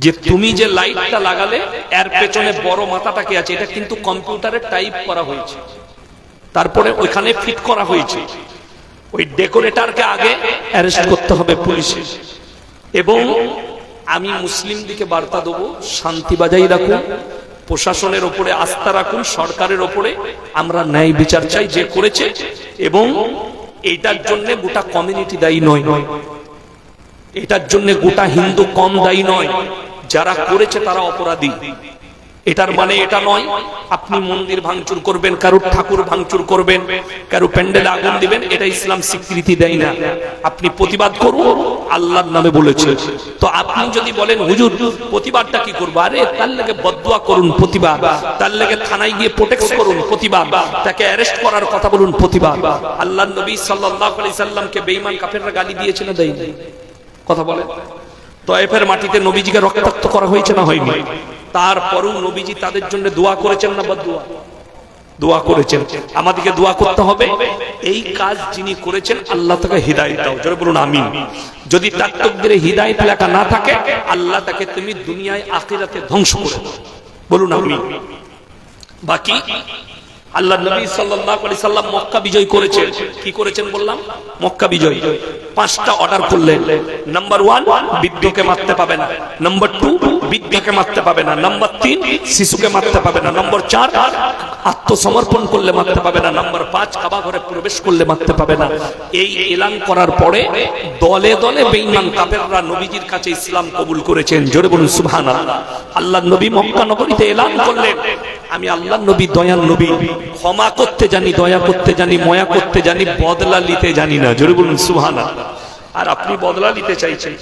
যে তুমি যে লাইটটা লাগালে এর পেছনে বড় মাথাটাকে আছে, এটা কিন্তু কম্পিউটারে টাইপ করা হয়েছে, তারপরে ওইখানে ফিট করা হয়েছে। ওই ডেকোরেটরকে আগে অ্যারেস্ট করতে হবে পুলিশে। এবং আমি মুসলিমদিকে বার্তা দেবো, শান্তি বজায় রাখুন, প্রশাসনের ওপরে আস্থা রাখুন, সরকারের ওপরে। আমরা ন্যায় বিচার চাই যে করেছে, এবং এটার জন্য গোটা কমিউনিটি দায়ী নয়, এটার জন্য গোটা হিন্দু কম দায়ী নয়, যারা করেছে তারা অপরাধী। এটার মানে এটা নয় আপনি মন্দির ভাঙচুর করবেন, কারোর ঠাকুর ভাঙচুর করবেন, কারো প্যান্ডেলে আগুন দিবেন, এটা ইসলাম স্বীকৃতি দেয় না। আপনি প্রতিবাদ করুন, আল্লাহর নামে বলেছে। তো আপনি যদি বলেন হুজুর প্রতিবাদটা কি করবো, আরে তার লেগে বদদুয়া করুন প্রতিবাদ, তার লেগে থানায় গিয়ে প্রোটেক্ট করুন প্রতিবাদ, তাকে অ্যারেস্ট করার কথা বলুন প্রতিবাদ। আল্লাহর নবী সাল্লাল্লাহু আলাইহি সাল্লামকে বেঈমান কাফেররা গালি দিয়েছে না দেয়নি? কথা বলেন। তয়েফের মাটিতে নবীজিকে রক্তাক্ত করা হয়েছে না হয়নি? তারপরও নবীজি তাদের জন্য দোয়া করেছেন না বদদুয়া? দোয়া করেছেন। আমাদেরকে দোয়া করতে হবে, এই কাজ যিনি করেছেন আল্লাহ তাকে হিদায়াত দাও, জোরে বলুন আমিন। যদি তার তাকদীরে হিদায়াত লেখা না থাকে, আল্লাহ তাকে তুমি দুনিয়ায় আখিরাতে ধ্বংস করে দাও, বলুন আমিন। বাকি আল্লাহ নবী সাল্লাল্লাহু আলাইহি সাল্লাম মক্কা বিজয় করেছেন। কি করেছেন বললাম? মক্কা বিজয়। 5টা অর্ডার করলেন। নাম্বার 1, বৃদ্ধকে মারতে পাবে না। নাম্বার 2, বৃদ্ধকে মারতে পাবে না। নাম্বার 3, শিশুকে মারতে পাবে না। নাম্বার 4, আত্মসমর্পণ করলে মারতে পাবে না। নাম্বার 5, কাবা ঘরে প্রবেশ করলে মারতে পাবে না। এই এলান করার পরে দলে দলে বেঈমান কাফেররা নবীজির কাছে ইসলাম কবুল করেছেন, জোরে বলুন সুবহানাল্লাহ। আল্লাহর নবী মক্কা নগরীতে এলান করলেন, আমি আল্লাহর নবী দয়ার নবী, ক্ষমা করতে জানি, দয়া করতে জানি, ময়া করতে জানি, বদলা নিতে জানি না, জোরে বলুন সুবহানাল্লাহ। আর আপনি বদলা নিতে চাইছেন।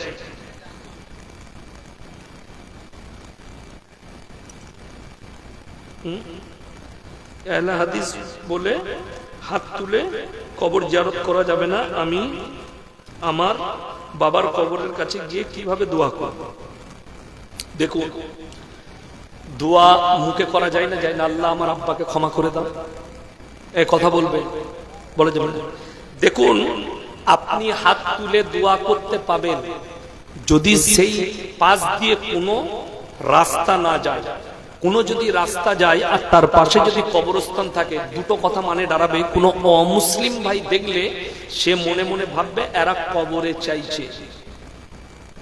আহলে হাদিস বলে হাত তুলে কবর জিয়ারত করা যাবে না, আমি আমার বাবার কবরের কাছে গিয়ে কিভাবে দোয়া করব? দেখুন, দোয়া মুখে করা যায় না, যায় না আল্লাহ আমার আব্বাকে ক্ষমা করে দাও, এই কথা বলবে, বলে যাবে না। দেখুন, আপনি হাত তুলে দোয়া করতে পাবেন যদি সেই পাশ দিয়ে কোনো রাস্তা না যায়। কোনো যদি রাস্তা যায় আর তার পাশে যদি কবরস্থান থাকে, দুটো কথা মানে দাঁড়াবে, কোনো অমুসলিম ভাই দেখলে সে মনে মনে ভাববে এরা কবরে চাইছে,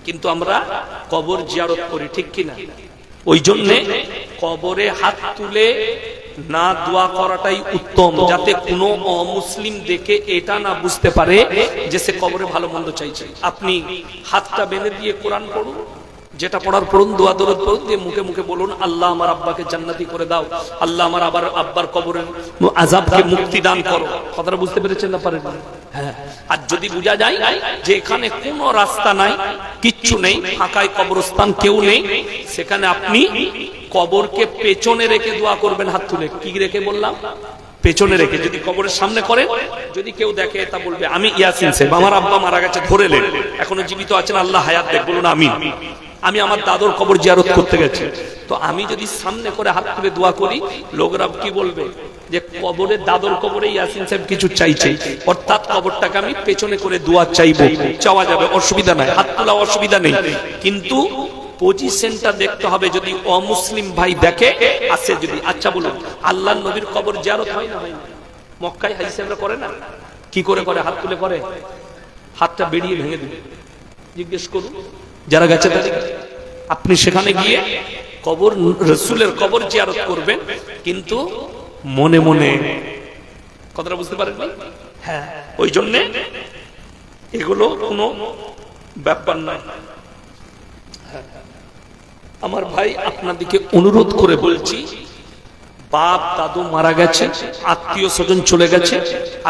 কিন্তু আমরা কবর জিয়ারত করি, ঠিক কিনা? ওই জন্যে কবরে হাত তুলে না দোয়া করাটাই উত্তম, যাতে কোনো অমুসলিম দেখে এটা না বুঝতে পারে যে সে কবরে ভালো মন্দ চাইছে। আপনি হাতটা বেঁধে দিয়ে কোরআন পড়ুন, যেটা পড়ার পড়ুন, দোয়া দরুদ পড়ুন, দিয়ে মুখে মুখে বলুন আল্লাহ আমার আব্বাকে জান্নাতি করে দাও, আল্লাহ আমার আব্বার কবরের আযাবকে মুক্তি দান করো। কথাটা বুঝতে পেরেছেন না পারেন? হ্যাঁ। আর যদি বোঝা যায় যে এখানে কোনো রাস্তা নাই, কিচ্ছু নেই, ফাঁকায় কবরস্থান, কেউ নেই, সেখানে আপনি কবরকে পেছনে রেখে দোয়া করবেন। হাত তুলে কি রেখে বললাম? পেছনে রেখে। যদি কবরের সামনে করেন, যদি কেউ দেখে তা বলবে আমি ইয়াসিন সাহেব, আমার আব্বা মারা গেছে, ধরে নেন, এখনো জীবিত আছেন, আল্লাহ হায়াত দেখ, বলুন আমিন। আমি আমার দাদুর কবর জিয়ারত করতে গেছি, তো আমি যদি সামনে করে হাত তুলে দোয়া করি, লোকরা কি বলবে যে কবরে, দাদুর কবরে ইয়াসিন সাহেব কিছু চাইছে, অর্থাৎ কবরটাকে আমি পেছনে করে দোয়া চাইবো, চাওয়া যাবে, অসুবিধা নাই, হাত তোলা অসুবিধা নেই, কিন্তু পজিশনটা দেখতে হবে। যদি অমুসলিম ভাই দেখে আসে যদি, আচ্ছা বলুন, আল্লাহর নবীর কবর জিয়ারত হয় না হয় না? মক্কায় হাজি সাহেবরা করে না? কি করে করে? হাত তুলে করে, হাতটা বেরিয়ে ভেঙে দিবে। জিজ্ঞেস করুন যারা গেছে তাদের। আপনি সেখানে গিয়ে কবর, রাসূলের কবর জিয়ারত করবেন, কিন্তু মনে মনে। কথাটা বুঝতে পারেননি? হ্যাঁ। ওই জন্য এগুলো কোনো ব্যাপার নয়। আমার ভাই, আপনাদেরকে অনুরোধ করে বলছি, বাপ দাদু মারা গেছে, আত্মীয় স্বজন চলে গেছে,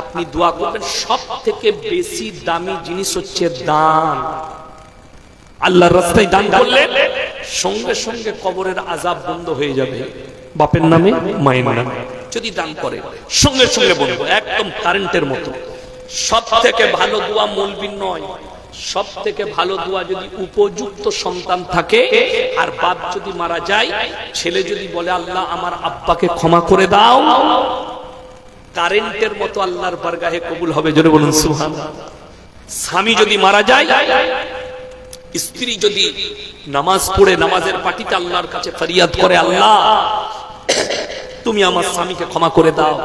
আপনি দোয়া করবেন। সব থেকে বেশি দামি জিনিস হচ্ছে দান। আল্লাহর রাস্তায় দান করলে সঙ্গে সঙ্গে কবরের আযাব বন্ধ হয়ে যাবে। বাপের নামে, মায়ের নামে যদি দান করে, সঙ্গে সঙ্গে বন্ধ, একদম কারেন্টের মতো। সব থেকে ভালো দোয়া মৌলবীর নয়, সব থেকে ভালো দোয়া যদি উপযুক্ত সন্তান থাকে, আর বাপ যদি মারা যায়, ছেলে যদি বলে আল্লাহ আমার আব্বাকে ক্ষমা করে দাও, কারেন্টের মতো আল্লাহর বারগাহে কবুল হবে, জোরে বলুন সুবহানাল্লাহ। স্বামী যদি মারা যায়, স্ত্রী যদি নামাজ পড়ে নামাজের পাটিতে আল্লাহর কাছে ফরিয়াদ করে, আল্লাহ তুমি আমার স্বামীকে ক্ষমা করে দাও,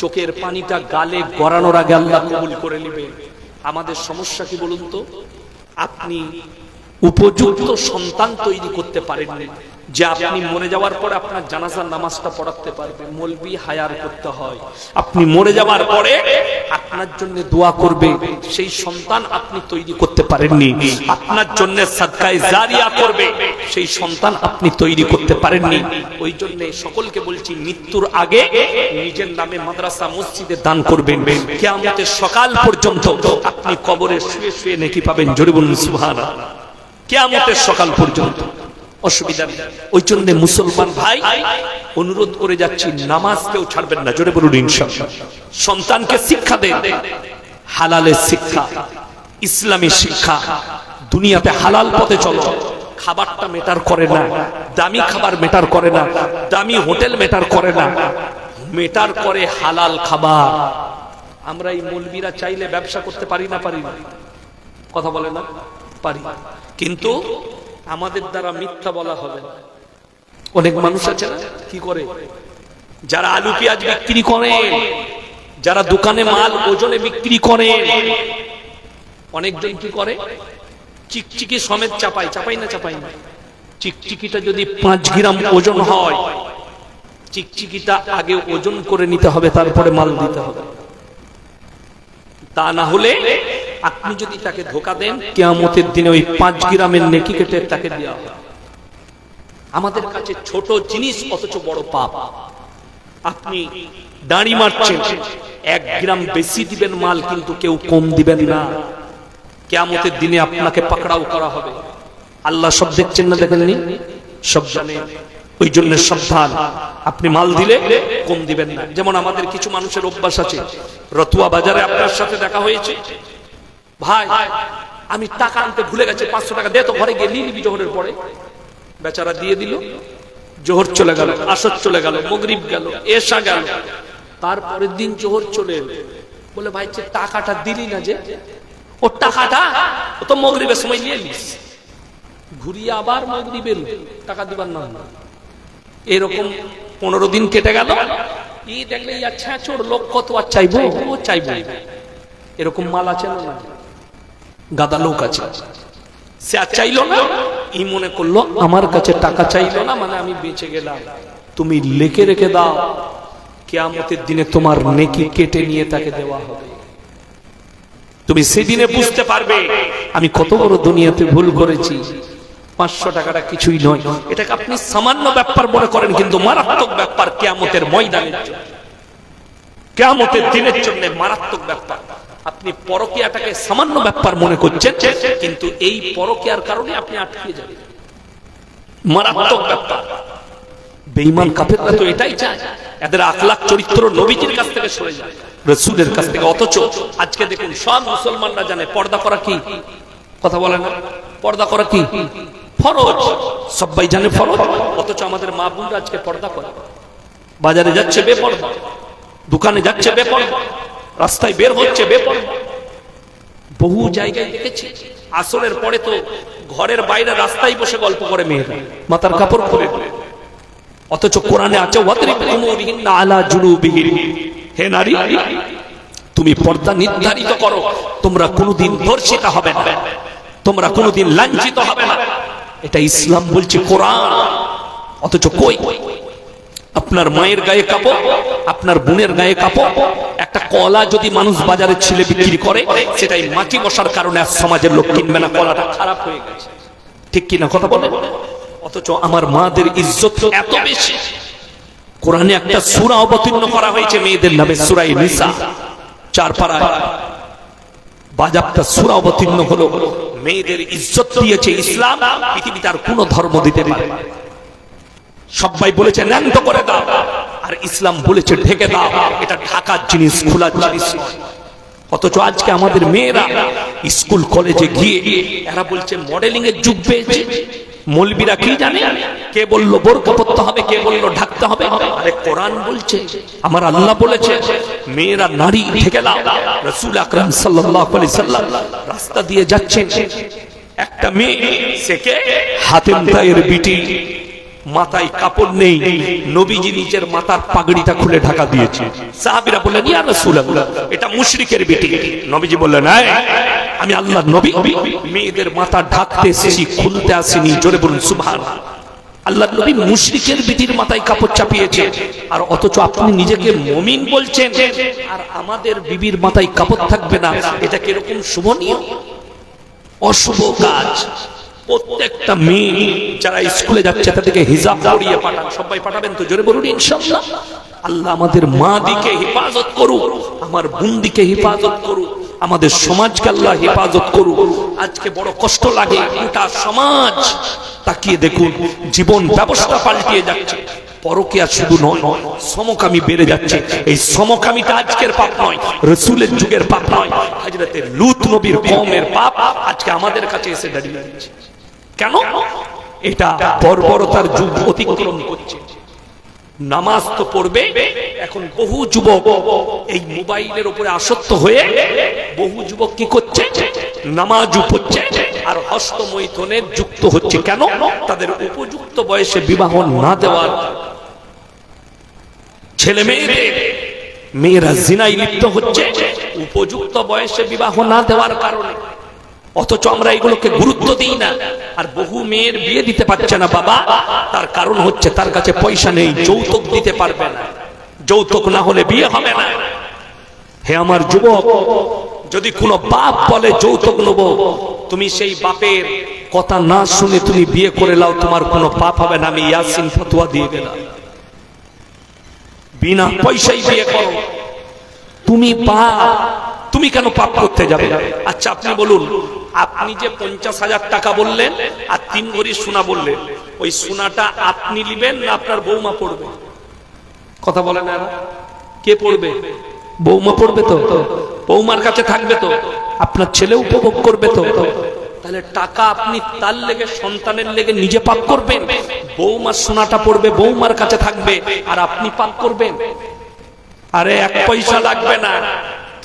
চোখের পানিটা গালে গড়ানোর আগে আল্লাহ কবুল করে নেবে। আমাদের সমস্যা কি বলুন তো? আপনি উপযুক্ত সন্তান তৈরি করতে পারেননি যে আপনি মরে যাওয়ার পরে আপনার জানাজার নামাজটা পড়াতে পারবে। মলবি হায়ার করতে হয়, আপনি মরে যাওয়ার পরে আপনার জন্য দোয়া করবে, সেই সন্তান আপনি তৈরি করতে পারেননি। আপনার জন্য সাদকায়ে জারিয়া করবে, সেই সন্তান আপনি তৈরি করতে পারেননি। ওই জন্য সকলকে বলছি, মৃত্যুর আগে নিজের নামে মাদ্রাসা মসজিদে দান করবেন। কিয়ামতের সকাল পর্যন্ত আপনি কবরে শুয়ে শুয়ে নেকি পাবেন। জোরে বলুন সুবহানাল্লাহ। কিয়ামতের সকাল পর্যন্ত অসুবিধা নেই। ওই জন্য মুসলমান ভাই অনুরোধ করে যাচ্ছি, নামাজ কেউ ছাড়বেন না। জোরে বলুন ইনশাআল্লাহ। সন্তানকে শিক্ষা দেন, হালালের শিক্ষা, ইসলামী শিক্ষা। দুনিয়াতে হালাল পথে চলো। খাবারটা মেটার করে না, দামি খাবার মেটার করে না, দামি হোটেল মেটার করে না, মেটার করে হালাল খাবার। আমরা এই মৌলবীরা চাইলে ব্যবসা করতে পারি না? পারি না? কথা বলে না? পারি। কিন্তু আমাদের দ্বারা মিথ্যা বলা হবে না। অনেক মানুষ আছে না, কি করে, যারা আলু পেঁয়াজ বিক্রি করে, যারা দোকানে মাল ওজনে বিক্রি করে, অনেকজন কি করে, চিকচিকি সমেত চাপাই। চাপাই না? চাপাই না? চিকচিকিটা যদি 5 গ্রাম ওজন হয়, চিকচিকিটা আগে ওজন করে নিতে হবে, তারপরে মাল দিতে হবে। তা না হলে আপনি যদি তাকে ধোকা দেন, কিয়ামতের দিনে ওই 5 গ্রামের নেকি কেটে তাকে দেওয়া হবে। আমাদের কাছে ছোট জিনিস অথচ বড় পাপ। আপনি দাড়ি মারছেন, 1 গ্রাম বেশি দিবেন মাল, কিন্তু কেউ কম দিবেন না। কিয়ামতের দিনে আপনাকে পাকড়াও করা হবে। আল্লাহ সব দেখছেন না? দেখেননি? সব জানেন। ওই জন্য সাবধান, আপনি মাল দিলে কম দিবেন না। যেমন আমাদের কিছু মানুষের অভ্যাস আছে, রতুয়া বাজারে আপনার সাথে দেখা হয়েছে, ভাই আমি টাকা আনতে ভুলে গেছি, 500 টাকা দে তো, ঘরে গিয়ে নিয়ে নিবি জোহরের পরে। বেচারা দিয়ে দিল, জোহর চলে গেল, আসর চলে গেল, মাগরিব গেল, এশা গেল, তারপরের দিন জোহর চলে এলো। বলে ভাই যে টাকাটা দিলি না, যে ও টাকাটা ও তো মাগরিবের সময় নিয়ে নিস, ঘুরিয়ে আবার মাগরিবের টাকা দিবার না। এরকম 15 দিন কেটে গেল। ই দেখলে আচ্ছা চোর লোক কত আর চাইবো, ও চাইবো। এরকম মাল আছে না? গাদা লোক আছে, সে আর চাইলো না। ই মনে করলো আমার কাছে টাকা চাইলো না মানে আমি বেঁচে গেলাম। তুমি লিখে রেখে দাও, কিয়ামতের দিনে তোমার নেকি কেটে নিয়ে তাকে দেওয়া হবে। তুমি সেদিনে বুঝতে পারবে আমি কত বড় দুনিয়াতে ভুল করেছি। 500 টাকাটা কিছুই নয়, এটাকে আপনি সামান্য ব্যাপার মনে করেন, কিন্তু মারাত্মক ব্যাপার কিয়ামতের ময়দানের জন্য, কিয়ামতের দিনের জন্য মারাত্মক ব্যাপার। আপনি পরকীয়াটাকে সামান্য ব্যাপার মনে করছেন, কিন্তু এই পরকীয়ার কারণে আপনি আটকে যাবেন। মারাত্মক ব্যাপার। বেঈমান কাফেররা তো এটাই চায়, এদের আখলাক চরিত্র নবীজির কাছ থেকে সরে যায়, রাসূলের কাছ থেকে। অথচ আজকে দেখুন সব মুসলমানরা জানে পর্দা করা কি। কথা বলে না? পর্দা করা কি ফরজ, সবাই জানে ফরজ। অথচ আমাদের মা বোনরা আজকে পর্দা করে, বাজারে যাচ্ছে বেপর্দা, দোকানে যাচ্ছে বেপর্দা, রাস্তায় বের হচ্ছে বেপর্দা। বহু জায়গায় দেখেছি আসরের পরে তো ঘরের বাইরে রাস্তায় বসে গল্প করে মেয়েরা, মাথার কাপড় খুলে। অথচ কোরআনে আছে ওয়াদরিবুহুমুরিহিন্না আলা জুনুবিহিন, হে নারী তুমি পর্দা নির্ধারিত করো, তোমরা কোনোদিন ধর্ষিতা হবে না, তোমরা কোনোদিন লাঞ্ছিত হবে না। এটা ইসলাম বলছে, কোরআন। অথচ কই, আপনার মায়ের গায়ে কাপড়, আপনার বোনের গায়ে কাপড়। একটা কলা যদি মানুষ বাজারে ছিলে বিক্রি করে, সেটাই মাটি বসার কারণে আর সমাজের লোক কিনবে না, কলাটা খারাপ হয়ে গেছে। ঠিক কিনা কথা বলে? অথচ আমার মাদের ইজ্জত এত বেশি। কোরআনে একটা সূরা অবতীর্ণ করা হয়েছে মেয়েদের নামে, সূরা নিসা 4 পারায় বাজাবটা সূরা অবতীর্ণ হলো। মেয়েদের ইজ্জত দিয়েছে ইসলাম, পৃথিবীতে আর কোন ধর্ম দিতে পারে না। সবাই বলেছে ন্যান্ত করে দাও, আর ইসলাম বলেছে ঢেকে দাও। এটা ঢাকার জিনিস, খোলার জিনিস নয়। অথচ আজকে আমাদের মেয়েরা স্কুল কলেজে গিয়ে এরা বলছে মডেলিং এর যুগ পেয়েছে। মৌলবীরা কি জানে? কে বললো বোরকা পরতে হবে, কে বললো ঢাকতে হবে? আরে কোরআন বলছে, আমার আল্লাহ বলেছে মেয়েরা নারী ঢেকে দাও। রাসূল আকরাম সাল্লাল্লাহু আলাইহি সাল্লাম রাস্তা দিয়ে যাচ্ছেন, একটা একটা মেয়ে সেকে হাতেম তায়ের বিটি, মাথায় কাপড় নেই, নবীজি নিজের মাথার পাগড়িটা খুলে ঢাকা দিয়েছে। সাহাবীরা বললেন ইয়া রাসূলুল্লাহ, এটা মুশরিকের বিটি। নবীজি বললেন আমি আল্লাহর নবী, মেয়েদের মাথা ঢাকতে এসেছি, খুলতে আসিনি। জোরে বলুন সুবহানাল্লাহ। আল্লাহর নবী মুশরিকের বিটির মাথায় কাপড় চাপিয়েছে, আর অথচ আপনি নিজেকে মুমিন বলছেন, আর আমাদের বিবির মাথায় কাপড় থাকবে না। এটা কিরকম শোভনীয়? অশুভ কাজ। প্রত্যেকটা মেয়ে যারা স্কুলে যাচ্ছে তাদেরকে হিজাব পরিয়ে পাঠান। সবাই পাঠাবেন তো? জোরে বলুন ইনশাআল্লাহ। আল্লাহ আমাদের মা দিকে হেফাজত করুক, আমার বোন দিকে হেফাজত করুক, আমাদের সমাজকে আল্লাহ হেফাজত করুক। আজকে বড় কষ্ট লাগে, গোটা সমাজ তাকিয়ে দেখুন, জীবন ব্যবস্থা পাল্টিয়ে যাচ্ছে। পরকীয়া শুধু নয়, সমকামী বেড়ে যাচ্ছে। এই সমকামীটা আজকের পাপ নয়, রাসূলের যুগের পাপ নয়, হযরতে লূত নবীর কওমের পাপ আজকে আমাদের কাছে এসে দাঁড়িয়ে যাচ্ছে। কেন? এটা বর্বরতার যুগ অতিক্রম করছে। নামাজ তো পড়বে, এখন বহু যুবক এই মোবাইলের উপরে আসক্ত হয়ে বহু যুবক কি করছে? নামাজও পড়ছে আর হস্তমৈথুনে যুক্ত হচ্ছে। কেন? তাদের উপযুক্ত বয়সে বিবাহ না দেওয়ার, ছেলে মেয়েরা জিনায় লিপ্ত হচ্ছে উপযুক্ত বয়সে বিবাহ না দেওয়ার কারণে। অথচ আমরা এগুলোকে গুরুত্ব দিই না। আর বহু মেয়ের বিয়ে দিতে পারছে না বাবা, তার কারণ হচ্ছে তার কাছে পয়সা নেই, যৌতুক দিতে পারবে না। যৌতুক না হলে বিয়ে হবে না। হে আমার যুবক, যদি কোনো বাপ বলে যৌতুক নেব, তুমি সেই বাপের কথা না শুনে তুমি বিয়ে করে নাও, তোমার কোনো পাপ হবে না। আমি ইয়াসিন ফতোয়া দিয়ে গেলাম, বিনা পয়সায় বিয়ে করো। তুমি কেন পাপ করতে যাবে? আচ্ছা আপনি বলুন, আপনি যে 50,000 টাকা বললেন আর 3 ভরি সোনা বললেন, ওই সোনাটা আপনি নেবেন না আপনার বৌমা পড়বে? কথা বলেন না, কে পড়বে? বৌমা পড়বে তো, বৌমার কাছে থাকবে তো, আপনার ছেলে উপভোগ করবে তো। তাহলে টাকা আপনি তার লেগে, সন্তানের লেগে নিজে পাপ করবেন, বৌমার সোনাটা পড়বে, বৌমার কাছে থাকবে, আর আপনি পাপ করবেন? আরে 1 পয়সা লাগবে না,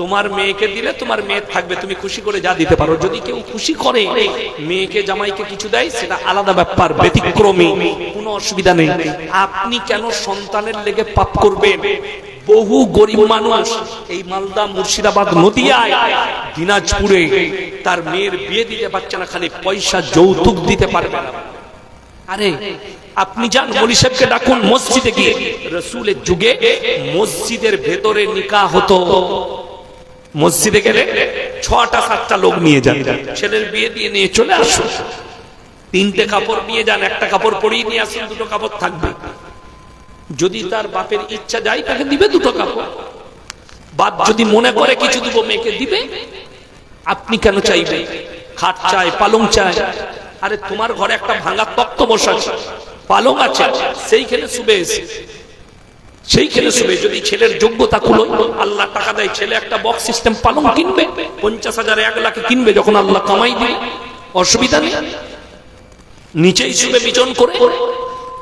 তোমার মেয়েকে দিলে তোমার মেয়ে থাকবে, তুমি খুশি করে যা দিতে পারো। যদি কেউ খুশি করে মেয়েকে জামাইকে কিছু দেয়, সেটা আলাদা ব্যাপার, ব্যতিক্রমী, কোনো অসুবিধা নেই। আপনি কেন সন্তানের লেগে পাপ করবেন? বহু গরিব মানুষ এই মালদা, মুর্শিদাবাদ, নদিয়ায়, দিনাজপুরে তার মেয়ের বিয়ে দিতে পারছে না, খালি পয়সা যৌতুক দিতে পারবে না। আরে আপনি যান, মৌলভী সাহেবকে ডাকুন মসজিদে গিয়ে। রাসূলের যুগে মসজিদের ভেতরে নিকাহ হতো। মসজিদে গেলে 6টা 7টা লোক নিয়ে যান, ছেলের বিয়ে দিয়ে নিয়ে চলে আসুন। 3টে কাপড় নিয়ে যান, 1টা কাপড় পরিয়ে নিয়ে আসুন, 2টো কাপড় থাকবে। যদি তার বাপের ইচ্ছা যায় তাকে দিবে 2টো কাপড়। বাপ যদি মনে করে কিছু দিব, মেয়েকে দিবে। আপনি কেন চাইবে? খাট চাই, পালং চাই। আরে তোমার ঘরে একটা ভাঙা তক্ত বসাচ্ছে, পালং আছে, সেইখানে শুবে এসে, সেইখানে শুবে। যদি ছেলের যোগ্যতা কুলো, আল্লাহ টাকা দেয়, ছেলে একটা বক্স সিস্টেম পালং কিনবে, 50,000 1 লাখে কিনবে, যখন আল্লাহ কামাই দিবে, অসুবিধা নেই, নিচেই শুবে বিচন করে।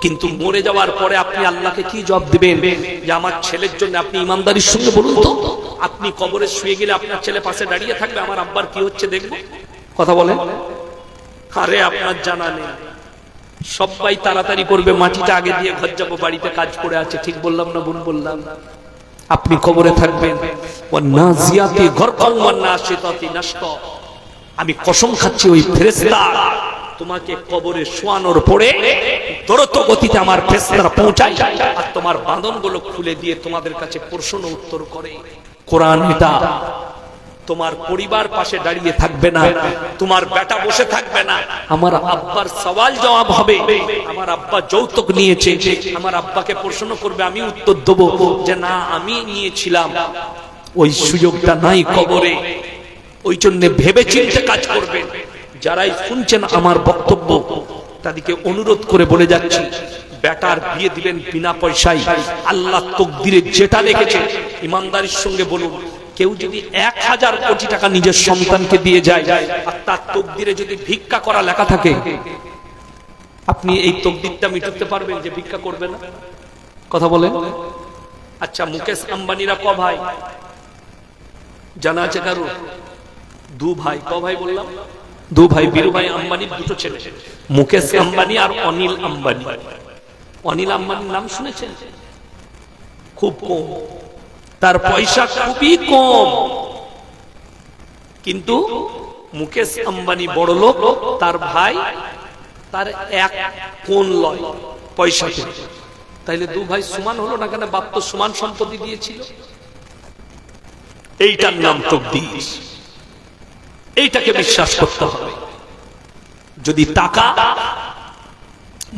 কিন্তু মরে যাওয়ার পরে আপনি আল্লাহকে কি জবাব দিবেন? যে আমার ছেলের জন্য আপনি ইমানদারির সঙ্গে বলুন তো, আপনি কবরে শুয়ে গেলে আপনার ছেলে পাশে দাঁড়িয়ে থাকবে, আমার আব্বার কি হচ্ছে দেখবো? কথা বলেন। আরে আপনার জানা নেই, সবাই তাড়াতাড়ি করবে, মাটিটা আগে দিয়ে ঘর যাবো, বাড়িতে কাজ পড়ে আছে। ঠিক বললাম না বোন? বললাম। আপনি কবরে থাকবেন, ওয়ান্নাজিয়াতি গরকান ওয়ান্নাশিতাতি নাশতা। আমি কসম খাচ্ছি, ওই ফেরেশতা তোমাকে কবরে শোয়ানোর পরে দ্রুত গতিতে আমার ফেরেশতারা পৌঁছায়, আর তোমার বাঁধনগুলো খুলে দিয়ে তোমাদের কাছে প্রশ্ন উত্তর করে। কোরআন এটা। তোমার পরিবার পাশে দাঁড়িয়ে থাকবে না, তোমার বেটা বসে থাকবে না, আমার আব্বার সওয়াল জবাব হবে। আমার আব্বা যৌতুক নিয়েছে, আমার আব্বাকে প্রশ্ন করবে, আমি উত্তর দেবো যে না আমি নিয়েছিলাম। ওই সুযোগটা নাই কবরে। ওই জন্য ভেবে চিন্তে কাজ করবেন। যারাই শুনছেন আমার বক্তব্য, তাদেরকে অনুরোধ করে বলে যাচ্ছি, বেটার বিয়ে দিবেন বিনা পয়সায়, আল্লাহ তকদিরে যেটা রেখেছে ইমানদারির সঙ্গে বলুন। কেউ যদি 1000 কোটি টাকা নিজের সন্তানকে দিয়ে যায়, আর তার তকদিরে যদি ভিক্ষা করা লেখা থাকে, আপনি এই তকদিরটা মিটাতে পারবেন যে ভিক্ষা করবে না? কথা বলেন। আচ্ছা মুকেশ আম্বানিরা ক ভাই জানা আছে কারো? 2 ভাই। ক ভাই বললাম? দু ভাই বীরুভাই আম্বানির দুটো ছেলে, মুকেশ আম্বানি আর অনিল আম্বানি। অনিল আম্বানির নাম শুনেছেন? খুব কম, তার পয়সা খুবই কম, কিন্তু মুকেশ আম্বানি বড় লোক, তার ভাই তার এক কোন লয় পয়সা পেয়ে। তাইলে দু ভাই সমান হলো না কেন? বাপ তো সমান সম্পত্তি দিয়েছিল। এইটার নাম তাকদীর, এইটাকে বিশ্বাস করতে হবে। যদি টাকা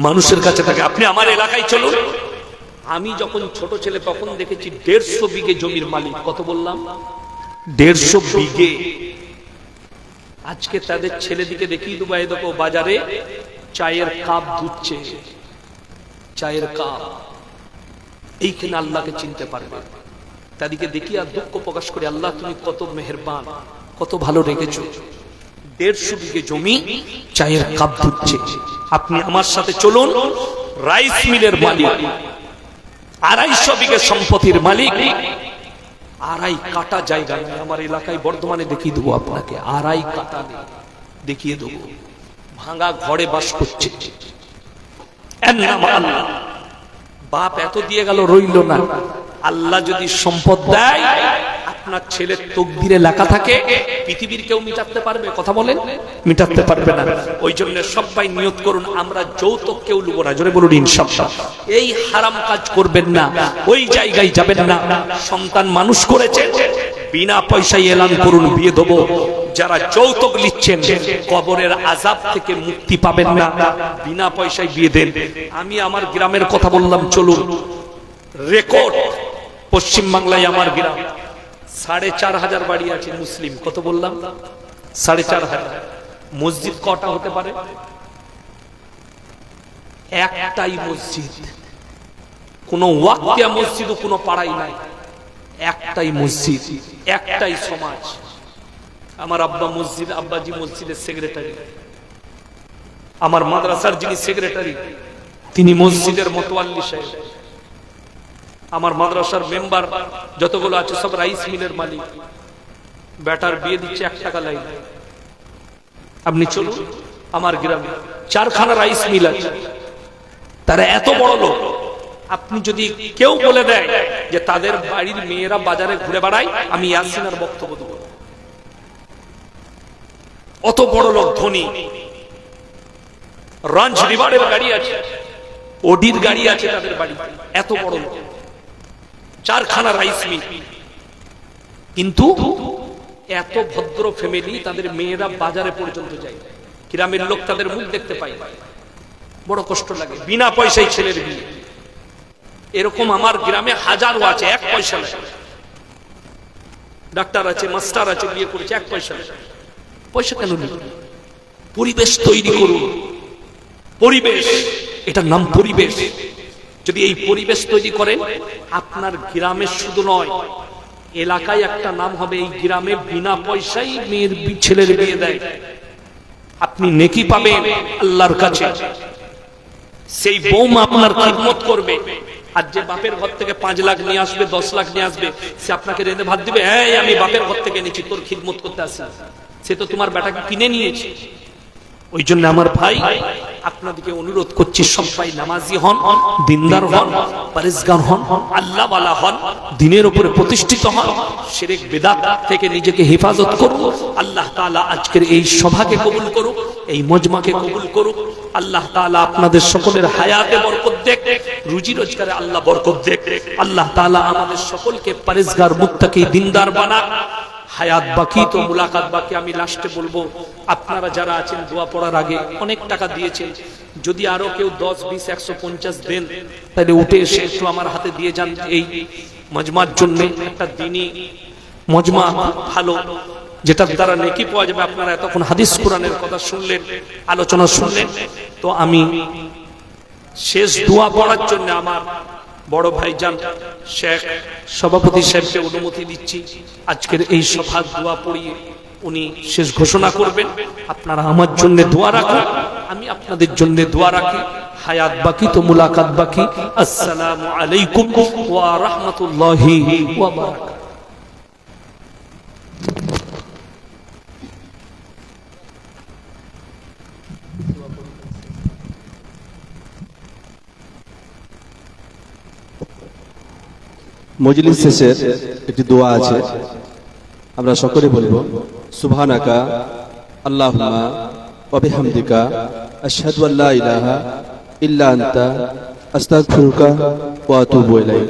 মানুষের কাছে থাকে, আপনি আমার এলাকায় চলুন, আমি যখন ছোট ছেলে তখন দেখেছি 150 বিঘে জমির মালিক। কত বললাম? 150 বিঘে। আজকে তাদের ছেলেদিকে দেখিয়ে দেবো, এই দেখো বাজারে চায়ের কাপ ধুচ্ছে, চায়ের কাপ। এইখানে আল্লাহকে চিনতে পারবে। তাদেরকে দেখি আর দুঃখ প্রকাশ করে, আল্লাহ তুমি কত মেহেরবান, কত ভালো রেখেছো। 150 বিঘে জমি, চায়ের কাপ ধুচ্ছে। আপনি আমার সাথে চলুন, রাইস মিলের মালিক, 250 বিঘে সম্পত্তির মালিক, আড়াই কাটা জায়গা নেই। আমার এলাকায় বর্ধমানে দেখিয়ে দেবো আপনাকে, আড়াই কাটা নেই, দেখিয়ে দেবো। ভাঙা ঘরে বাস করছে। এর নাম আল্লাহ। বাপ এত দিয়ে গেল, রইল না। আল্লাহ যদি সম্পদ দেয়, আপনার ছেলের তকদিরে লেখা থাকে, পৃথিবীর কেউ মিটাতে পারবে? কথা বলেন, মিটাতে পারবে না। ওই জন্য সবাই নিয়ত করুন, আমরা যৌতুক কেউ লুবো না। জোরে বলুন ইনশাআল্লাহ। এই হারাম কাজ করবেন না, ওই জায়গায় যাবেন না। সন্তান মানুষ করেছে, বিনা পয়সায় এলান করুন বিয়ে দেবো। যারা যৌতুক নিচ্ছেন, কবরের আযাব থেকে মুক্তি পাবেন না, বিনা পয়সায় বিয়ে দেন। আমি আমার গ্রামের কথা বললাম, চলুন। রেকর্ড পশ্চিম বাংলায় আমার গ্রাম 4,500 বাড়ি আছে মুসলিম। কত বললাম? 4,500। মসজিদ কটা হতে পারে? একটাই মসজিদ। কোন ওয়াক্তিয়া মসজিদ কোন পাড়াই নাই, একটাই মসজিদ, একটাই সমাজ। আমার আব্বা মসজিদ, আব্বাজি মসজিদের সেক্রেটারি। আমার মাদ্রাসার যিনি সেক্রেটারি, তিনি মসজিদের মোতাওয়াল্লি সাহেব। আমার মাদ্রাসার মেম্বার যতগুলো আছে সব রাইস মিলের মালিক। বেটার বিয়ে দিচ্ছে 1 টাকা লাইন। আপনি চলুন আমার গ্রামে 4খানা রাইস মিল আছে, তারা এত বড় লোক। আপনি যদি কেউ বলে দেয় যে তাদের বাড়ির মেয়েরা বাজারে ঘুরে বেড়ায়, আমি ইয়াসিনের বক্তব্য দেব। অত বড় লোক, ধনী। রঞ্জ রিভারের গাড়ি আছে, ওডির গাড়ি আছে তাদের বাড়ি। এত বড় লোক, 4খানা রাইস মিল। কিন্তু এত ভদ্র ফ্যামিলি, তাদের মেয়েরা বাজারে পর্যন্ত যায়, গ্রামের লোক তাদের মুখ দেখতে পায়। বড় কষ্ট লাগে। বিনা পয়সায় ছেলের বিয়ে। এরকম আমার গ্রামে হাজারো আছে, 1 পয়সা লাগে। ডাক্তার আছে, মাস্টার আছে, বিয়ে করেছে 1 পয়সা লাগে। পয়সা কেন নেই? পরিবেশ তৈরি করুন। পরিবেশ, এটার নাম পরিবেশ। যদি এই পরিবেশ তৈরি করেন, আপনার গ্রামে শুধু নয়, এলাকায় একটা নাম হবে। এই গ্রামে বিনা পয়সায় মেয়ের ছেলের বিয়ে দেয়, আপনি নেকি পাবেন আল্লাহর কাছে। সেই বৌমা আপনার খিদমত করবে। আর যে বাপের ঘর থেকে 5 লাখ নিয়ে আসবে, 10 লাখ নিয়ে আসবে, সে আপনাকে রেঁধে ভাত দিবে, হ্যাঁ আমি বাপের ঘর থেকে নিয়েছি, তোর খিদমত করতে আসি। সে তো তোমার বেটাকে কিনে নিয়েছে। ওই জন্য আমার ভাই, আপনাদেরকে অনুরোধ করছি, সবাই নামাজি হন, দিনদার হন, পরেজগার হন, আল্লাহওয়ালা হন, দিনের উপরে প্রতিষ্ঠিত হন, শিরক বিদআত থেকে নিজেকে হেফাজত করুন। আল্লাহ তাআলা আজকের এই সভাকে কবুল করুক, এই মজমাকে কবুল করুক। আল্লাহ তাআলা আপনাদের সকলের হায়াতে বরকত দেখ, রুজি রোজগারে আল্লাহ বরকত দেখ। আল্লাহ তাআলা আমাদের সকলকে পরেজগার, মুত্তাকি, দিনদার বানাক। হায়াত বাকি তো মুলাকাত বাকি। আমি লাস্টে বলবো, আপনারা যারা আছেন দোয়া পড়ার আগে অনেক টাকা দিয়েছেন, যদি আরো কেউ 10, 20, 150 দেন, তাহলে উঠে এসে একটু আমার হাতে দিয়ে যান। এই মজমার জন্য একটা দিনই মজমা ভালো, যেটার দ্বারা নেকি পাওয়া যাবে। আপনারা এতক্ষণ হাদিস কোরআনের কথা শুনলেন, আলোচনা শুনলেন। তো আমি শেষ দোয়া পড়ার জন্য আমার বড় ভাইজান শেখ সভাপতি সাহেবকে অনুমতি দিচ্ছি। আজকের এই সভা দোয়া পড়িয়ে উনি শেষ ঘোষণা করবেন। আপনারা আমার জন্য দোয়া রাখুন, আমি আপনাদের জন্য দোয়া রাখি। হায়াত বাকি তো মুলাকাত বাকি। আসসালামু আলাইকুম ওয়া রাহমাতুল্লাহি ওয়া বারাকাতুহু। মজলিস শেষের একটি দোয়া আছে, আমরা সকলে বলবো। সুবহানাকা আল্লাহুম্মা ওয়া বিহামদিকা আশহাদু আল্লা ইলাহা ইল্লা আনতা আস্তাগফিরুকা ওয়া আতুবু ইলাইক।